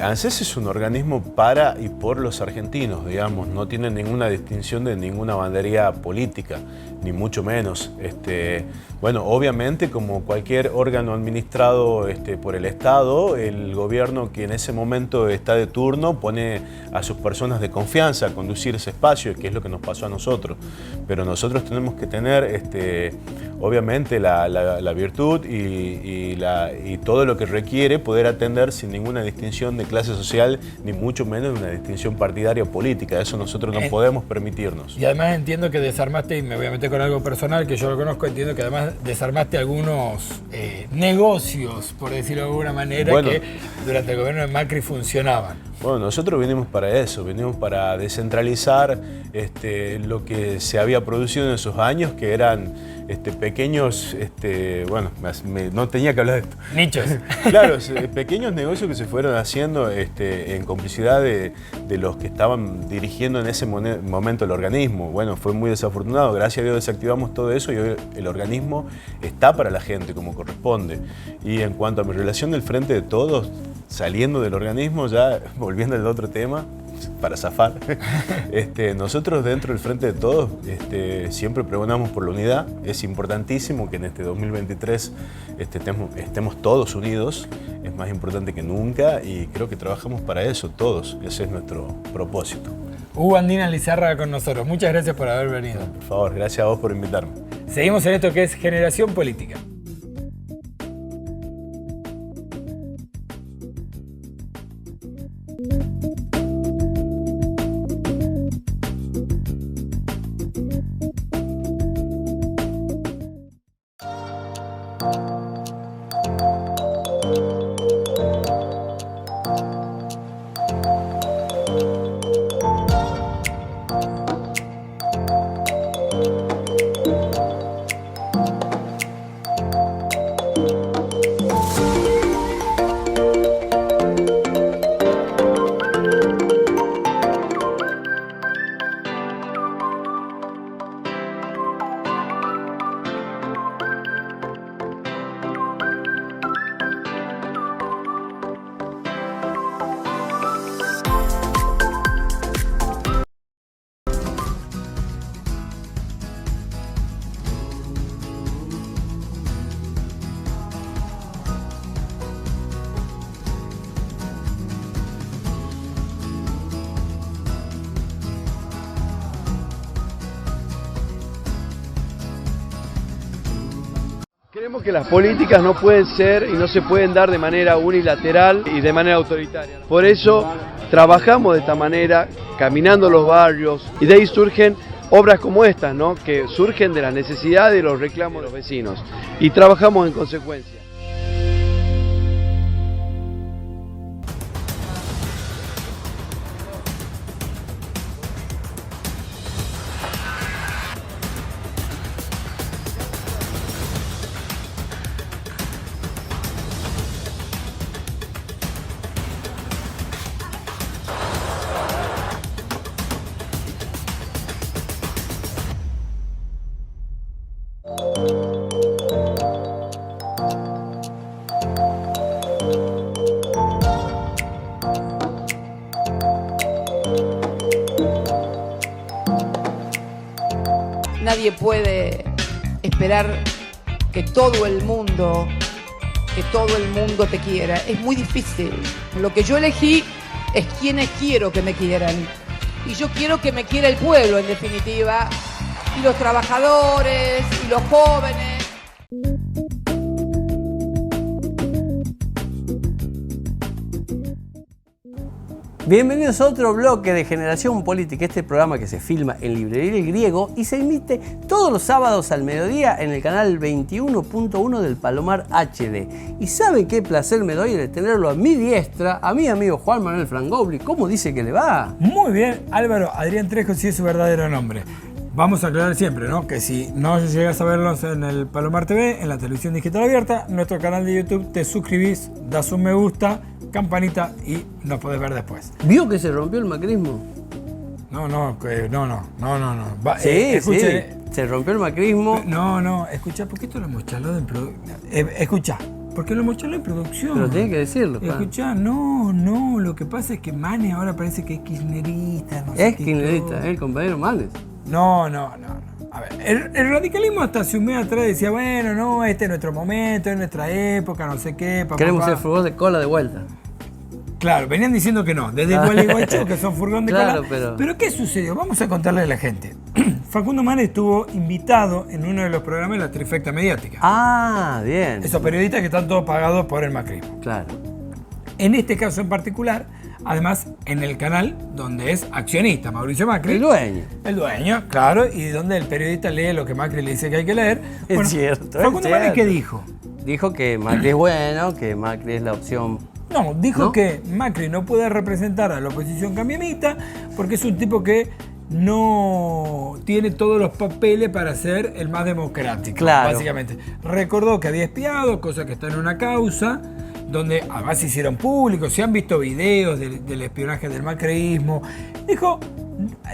Speaker 7: ANSES es un organismo para y por los argentinos, digamos, no tiene ninguna distinción de ninguna bandería política, ni mucho menos. Bueno, obviamente, como cualquier órgano administrado por el Estado, el gobierno que en ese momento está de turno pone a sus personas de confianza a conducir ese espacio, que es lo que nos pasó a nosotros. Pero nosotros tenemos que tener, obviamente, la virtud y todo lo que requiere poder atender sin ninguna distinción de clase social, ni mucho menos una distinción partidaria o política. Eso nosotros no podemos permitirnos.
Speaker 2: Y además entiendo que desarmaste, y me voy a meter con algo personal, que yo lo conozco, entiendo que además desarmaste algunos negocios, por decirlo de alguna manera, bueno, que durante el gobierno de Macri funcionaban.
Speaker 7: Bueno, nosotros vinimos para eso, vinimos para descentralizar lo que se había producido en esos años, que eran pequeños, bueno, no tenía que hablar de esto.
Speaker 2: Nichos.
Speaker 7: Claro, pequeños negocios que se fueron haciendo en complicidad de los que estaban dirigiendo en ese momento el organismo. Bueno, fue muy desafortunado, gracias a Dios desactivamos todo eso y hoy el organismo está para la gente como corresponde. Y en cuanto a mi relación del Frente de Todos, saliendo del organismo, ya volviendo al otro tema, para zafar. Nosotros dentro del Frente de Todos siempre pregonamos por la unidad. Es importantísimo que en este 2023 estemos todos unidos. Es más importante que nunca y creo que trabajamos para eso todos. Ese es nuestro propósito.
Speaker 2: Hugo Andina Lizárraga con nosotros. Muchas gracias por haber venido.
Speaker 7: Por favor, gracias a vos por invitarme.
Speaker 2: Seguimos en esto que es Generación Política.
Speaker 3: Creemos que las políticas no pueden ser y no se pueden dar de manera unilateral y de manera autoritaria. Por eso trabajamos de esta manera, caminando los barrios, y de ahí surgen obras como estas, ¿no? Que surgen de las necesidades y los reclamos de los vecinos. Y trabajamos en consecuencia.
Speaker 4: Nadie puede esperar que todo el mundo te quiera. Es muy difícil. Lo que yo elegí es quienes quiero que me quieran. Y yo quiero que me quiera el pueblo, en definitiva, y los trabajadores, y los jóvenes.
Speaker 1: Bienvenidos a otro bloque de Generación Política, este programa que se filma en Librería El Griego y se emite todos los sábados al mediodía en el canal 21.1 del Palomar HD. ¿Y saben qué placer me doy de tenerlo a mi diestra, a mi amigo Juan Manuel Frangobli? ¿Cómo dice que le va?
Speaker 2: Muy bien, Álvaro, Adrián Trejo sí es su verdadero nombre. Vamos a aclarar siempre, ¿no? Que si no llegas a verlos en el Palomar TV, en la televisión digital abierta, nuestro canal de YouTube, te suscribís, das un me gusta, campanita y nos podés ver después.
Speaker 1: ¿Vio que se rompió el macrismo?
Speaker 2: No.
Speaker 1: Sí,
Speaker 2: escuche,
Speaker 1: sí, se rompió el macrismo.
Speaker 2: No, escucha, ¿por qué esto lo hemos charlado en producción? Escucha, porque lo hemos charlado en producción.
Speaker 1: Pero tiene que decirlo, claro.
Speaker 2: Escucha, no, lo que pasa es que Manes ahora parece que es kirchnerista. No sé
Speaker 1: Es kirchnerista, el compañero Manes.
Speaker 2: No. A ver, el radicalismo hasta hace un mes atrás decía, bueno, no, este es nuestro momento, es nuestra época, no sé qué.
Speaker 1: Queremos ser furgón de cola de vuelta.
Speaker 2: Claro, venían diciendo que no, desde Gualeguaychú, que son furgón de
Speaker 1: claro,
Speaker 2: cola. Pero ¿qué sucedió? Vamos a contarle a la gente. Facundo Manes estuvo invitado en uno de los programas de la Trifecta Mediática.
Speaker 1: Ah, bien.
Speaker 2: Esos periodistas que están todos pagados por el macrismo.
Speaker 1: Claro.
Speaker 2: En este caso en particular, además en el canal donde es accionista Mauricio Macri.
Speaker 1: El dueño.
Speaker 2: El dueño, claro, y donde el periodista lee lo que Macri le dice que hay que leer.
Speaker 1: Es cierto.
Speaker 2: Facundo Manes, ¿qué dijo?
Speaker 1: Dijo que Macri es bueno, que Macri es la opción.
Speaker 2: No, dijo que Macri no puede representar a la oposición cambiemita porque es un tipo que no tiene todos los papeles para ser el más democrático,
Speaker 1: claro.
Speaker 2: Básicamente. Recordó que había espiado, cosa que está en una causa, donde además se hicieron públicos, se han visto videos del espionaje del macrismo. Dijo,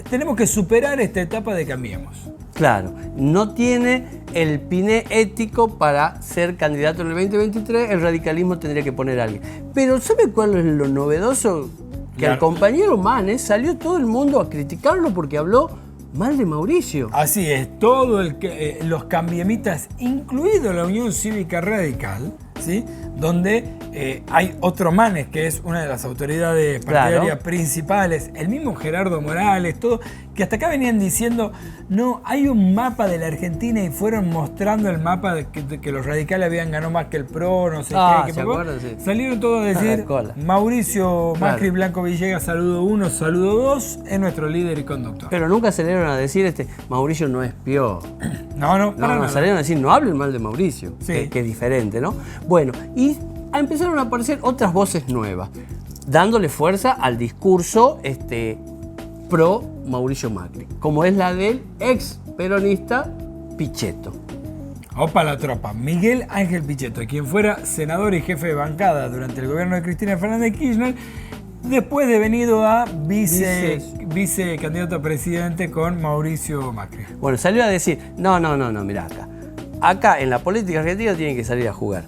Speaker 2: tenemos que superar esta etapa de Cambiemos.
Speaker 1: Claro, no tiene el piné ético para ser candidato en el 2023, el radicalismo tendría que poner a alguien. Pero ¿sabe cuál es lo novedoso? que al compañero Manes salió todo el mundo a criticarlo porque habló mal de Mauricio.
Speaker 2: Así es, todo los cambiemitas, incluido la Unión Cívica Radical, ¿sí? Donde hay otro Manes, que es una de las autoridades partidarias principales, el mismo Gerardo Morales, todo, que hasta acá venían diciendo, no, hay un mapa de la Argentina y fueron mostrando el mapa de que los radicales habían ganado más que el PRO, no sé qué.
Speaker 1: ¿se acuerdan? Sí.
Speaker 2: Salieron todos a decir, Mauricio Macri Blanco Villegas, saludo 1, saludo 2, es nuestro líder y conductor.
Speaker 1: Pero nunca salieron a decir, Mauricio no espió.
Speaker 2: No,
Speaker 1: salieron a decir, no hablen mal de Mauricio,
Speaker 2: sí.
Speaker 1: que es diferente, ¿no? Bueno, y empezaron a aparecer otras voces nuevas, dándole fuerza al discurso pro Mauricio Macri, como es la del ex peronista Pichetto.
Speaker 2: Opa la tropa. Miguel Ángel Pichetto, quien fuera senador y jefe de bancada durante el gobierno de Cristina Fernández de Kirchner, después de venido a vicecandidato a presidente con Mauricio Macri.
Speaker 1: Bueno, salió a decir, no, mirá acá en la política argentina tienen que salir a jugar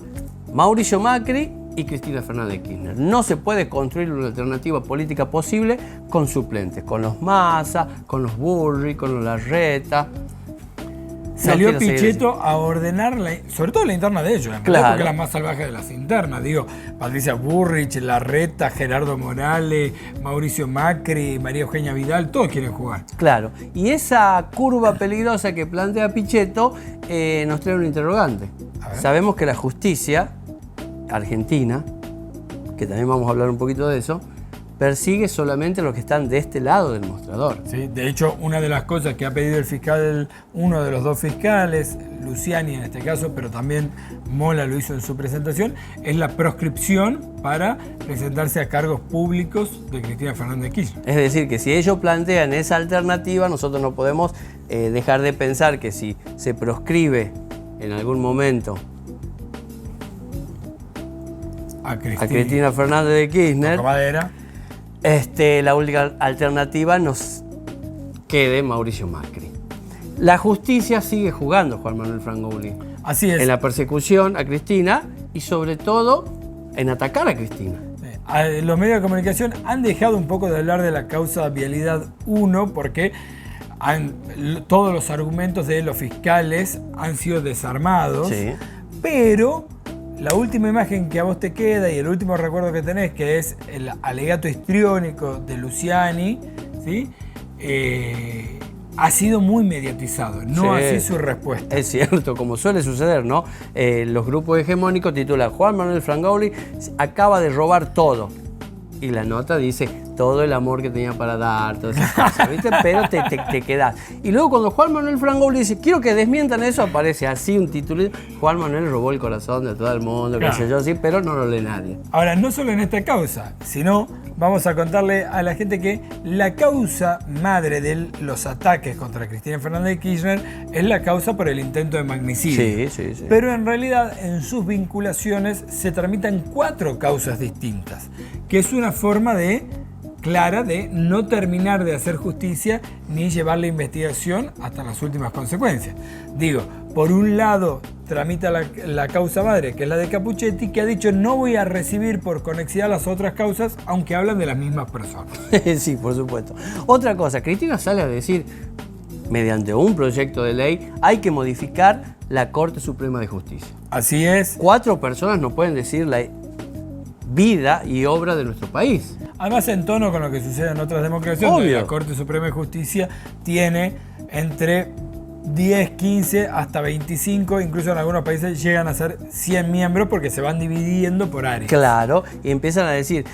Speaker 1: Mauricio Macri y Cristina Fernández de Kirchner. No se puede construir una alternativa política posible con suplentes, con los Massa, con los Bullrich, con los Larreta.
Speaker 2: Salió Pichetto a ordenar, sobre todo la interna de ellos,
Speaker 1: claro,
Speaker 2: porque es la más salvaje de las internas. Digo, Patricia Bullrich, Larreta, Gerardo Morales, Mauricio Macri, María Eugenia Vidal, todos quieren jugar.
Speaker 1: Claro, y esa curva peligrosa que plantea Pichetto nos trae un interrogante. Sabemos que la justicia argentina, que también vamos a hablar un poquito de eso, persigue solamente a los que están de este lado del mostrador.
Speaker 2: Sí, de hecho, una de las cosas que ha pedido el fiscal, uno de los dos fiscales, Luciani en este caso, pero también Mola lo hizo en su presentación, es la proscripción para presentarse a cargos públicos de Cristina Fernández de Kirchner.
Speaker 1: Es decir, que si ellos plantean esa alternativa, nosotros no podemos dejar de pensar que si se proscribe en algún momento a Cristina Fernández de Kirchner, la única alternativa nos quede Mauricio Macri. La justicia sigue jugando, Juan Manuel Frangolli.
Speaker 2: Así es.
Speaker 1: En la persecución a Cristina y sobre todo en atacar a Cristina.
Speaker 2: Los medios de comunicación han dejado un poco de hablar de la causa Vialidad 1 porque todos los argumentos de los fiscales han sido desarmados, sí, pero la última imagen que a vos te queda y el último recuerdo que tenés, que es el alegato histriónico de Luciani, ¿sí? Ha sido muy mediatizado, no así su respuesta.
Speaker 1: Es cierto, como suele suceder, ¿no? Los grupos hegemónicos titulan Juan Manuel Frangolli acaba de robar todo. Y la nota dice todo el amor que tenía para dar, todas esas cosas, ¿viste? Pero te quedás. Y luego cuando Juan Manuel Frangolli dice, quiero que desmientan eso, aparece así un título. Juan Manuel robó el corazón de todo el mundo, claro, qué sé yo, sí, pero no lo lee nadie.
Speaker 2: Ahora, no solo en esta causa, sino vamos a contarle a la gente que la causa madre de los ataques contra Cristina Fernández de Kirchner es la causa por el intento de magnicidio.
Speaker 1: Sí.
Speaker 2: Pero en realidad en sus vinculaciones se tramitan 4 causas distintas, que es una forma clara de no terminar de hacer justicia ni llevar la investigación hasta las últimas consecuencias. Digo, por un lado tramita la causa madre, que es la de Capuchetti, que ha dicho no voy a recibir por conexidad las otras causas, aunque hablan de las mismas personas.
Speaker 1: Sí, por supuesto. Otra cosa, Cristina sale a decir, mediante un proyecto de ley, hay que modificar la Corte Suprema de Justicia.
Speaker 2: Así es.
Speaker 1: 4 personas no pueden decir la vida y obra de nuestro país.
Speaker 2: Además, en tono con lo que sucede en otras democracias, donde la Corte Suprema de Justicia tiene entre 10, 15 hasta 25, incluso en algunos países llegan a ser 100 miembros porque se van dividiendo por áreas.
Speaker 1: Claro, y empiezan a decir,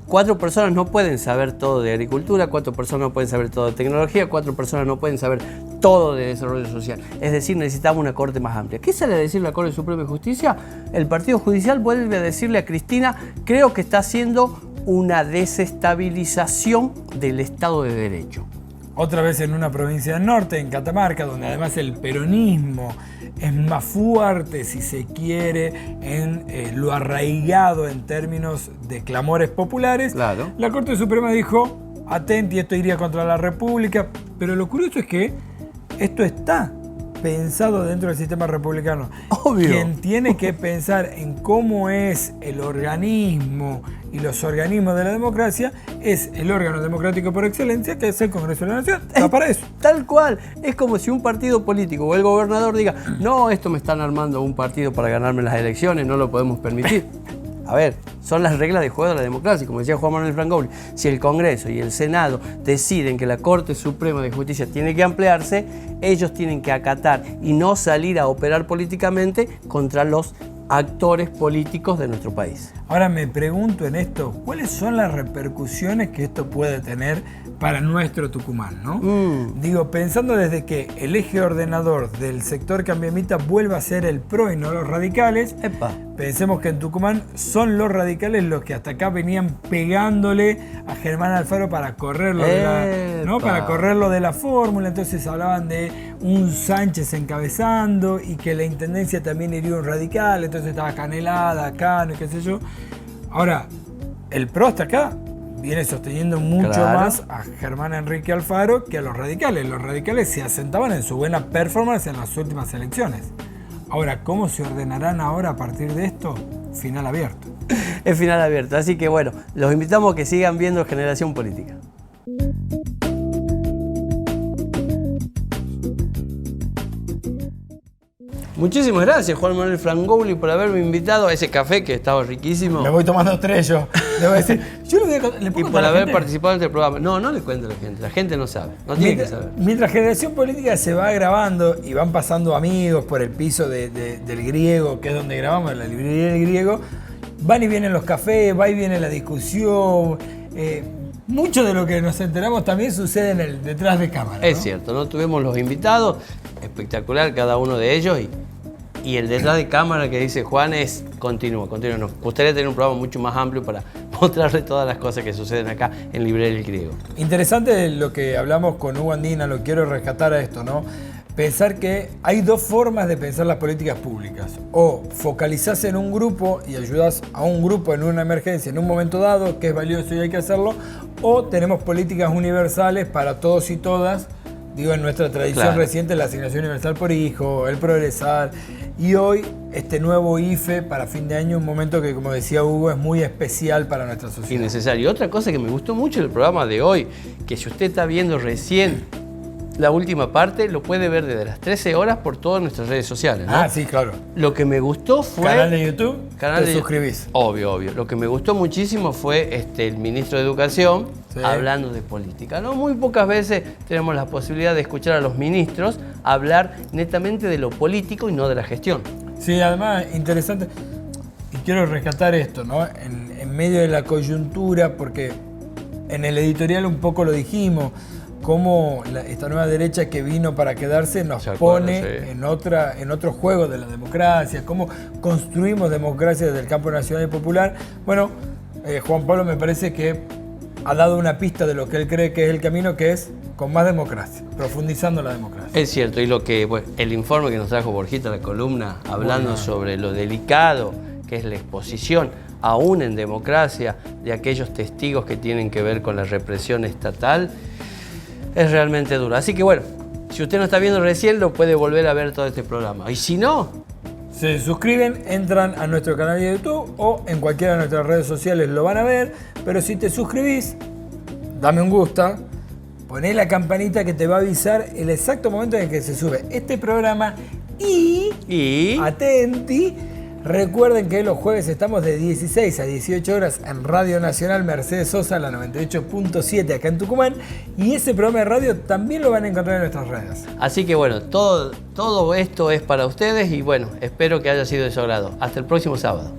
Speaker 1: 4 personas no pueden saber todo de agricultura, 4 personas no pueden saber todo de tecnología, 4 personas no pueden saber todo de desarrollo social. Es decir, necesitamos una corte más amplia. ¿Qué sale a decir la Corte Suprema de Justicia? El Partido Judicial vuelve a decirle a Cristina, creo que está haciendo una desestabilización del Estado de Derecho.
Speaker 2: Otra vez en una provincia del norte, en Catamarca, donde además el peronismo es más fuerte, si se quiere, en lo arraigado en términos de clamores populares.
Speaker 1: Claro.
Speaker 2: La Corte Suprema dijo, atenti, esto iría contra la República, pero lo curioso es que esto está pensado dentro del sistema republicano.
Speaker 1: Obvio.
Speaker 2: Quien tiene que pensar en cómo es el organismo y los organismos de la democracia es el órgano democrático por excelencia, que es el Congreso de la Nación. Está para eso.
Speaker 1: Tal cual. Es como si un partido político o el gobernador diga, no, esto me están armando un partido para ganarme las elecciones, no lo podemos permitir. A ver, son las reglas de juego de la democracia, como decía Juan Manuel Frangoli. Si el Congreso y el Senado deciden que la Corte Suprema de Justicia tiene que ampliarse, ellos tienen que acatar y no salir a operar políticamente contra los actores políticos de nuestro país.
Speaker 2: Ahora me pregunto en esto, ¿cuáles son las repercusiones que esto puede tener para nuestro Tucumán, ¿no? Digo, pensando desde que el eje ordenador del sector cambiemita vuelva a ser el PRO y no los radicales, pensemos que en Tucumán son los radicales los que hasta acá venían pegándole a Germán Alfaro para correrlo para correrlo de la fórmula. Entonces hablaban de un Sánchez encabezando y que la intendencia también iría un radical, entonces estaba Canelada, Cano y qué sé yo. Ahora, el PRO hasta acá viene sosteniendo mucho más a Germán Enrique Alfaro que a los radicales. Los radicales se asentaban en su buena performance en las últimas elecciones. Ahora, ¿cómo se ordenarán ahora a partir de esto? Final abierto.
Speaker 1: Es final abierto, así que bueno, los invitamos a que sigan viendo Generación Política. Muchísimas gracias, Juan Manuel Frangoli, por haberme invitado a ese café que estaba riquísimo.
Speaker 2: Me voy tomando 3 yo, debo decir. Yo le
Speaker 1: y por haber participado en este programa. No le cuento a la gente no sabe, no tiene que saber.
Speaker 2: Mientras Generación Política se va grabando y van pasando amigos por el piso del Griego, que es donde grabamos, en la librería del Griego, van y vienen los cafés, va y viene la discusión. Mucho de lo que nos enteramos también sucede en el detrás de cámara, ¿no?
Speaker 1: Es cierto, ¿no? Tuvimos los invitados, espectacular cada uno de ellos, y el detrás de cámara que dice Juan es continuo. Nos gustaría tener un programa mucho más amplio para mostrarle todas las cosas que suceden acá en Librería del Griego.
Speaker 2: Interesante lo que hablamos con Hugo Andina, lo quiero rescatar a esto, ¿no? Pensar que hay 2 formas de pensar las políticas públicas. O focalizás en un grupo y ayudás a un grupo en una emergencia, en un momento dado, que es valioso y hay que hacerlo. O tenemos políticas universales para todos y todas. Digo, en nuestra tradición reciente, la asignación universal por hijo, el progresar. Y hoy, este nuevo IFE para fin de año, un momento que, como decía Hugo, es muy especial para nuestra sociedad.
Speaker 1: Y necesario. Otra cosa que me gustó mucho del programa de hoy, que si usted está viendo recién la última parte, lo puede ver desde las 13 horas por todas nuestras redes sociales, ¿no?
Speaker 2: Ah, sí, claro.
Speaker 1: Lo que me gustó fue...
Speaker 2: Canal de YouTube, te suscribís.
Speaker 1: Obvio. Lo que me gustó muchísimo fue el ministro de Educación hablando de política, ¿no? Muy pocas veces tenemos la posibilidad de escuchar a los ministros hablar netamente de lo político y no de la gestión.
Speaker 2: Sí, además, interesante. Y quiero rescatar esto, ¿no? En medio de la coyuntura, porque en el editorial un poco lo dijimos, cómo esta nueva derecha que vino para quedarse nos pone en otro juego de la democracia, cómo construimos democracia desde el campo nacional y popular. Bueno, Juan Pablo me parece que ha dado una pista de lo que él cree que es el camino, que es con más democracia, profundizando la democracia.
Speaker 1: Es cierto, y el informe que nos trajo Borjita, la columna, hablando sobre lo delicado que es la exposición, aún en democracia, de aquellos testigos que tienen que ver con la represión estatal, es realmente duro. Así que bueno, si usted no está viendo recién, lo puede volver a ver todo este programa. Y si no,
Speaker 2: se suscriben, entran a nuestro canal de YouTube o en cualquiera de nuestras redes sociales lo van a ver. Pero si te suscribís, dame un gusta, poné la campanita que te va a avisar el exacto momento en que se sube este programa y atenti. Recuerden que los jueves estamos de 16 a 18 horas en Radio Nacional Mercedes Sosa, la 98.7 acá en Tucumán. Y ese programa de radio también lo van a encontrar en nuestras redes.
Speaker 1: Así que bueno, todo esto es para ustedes y bueno, espero que haya sido de su agrado. Hasta el próximo sábado.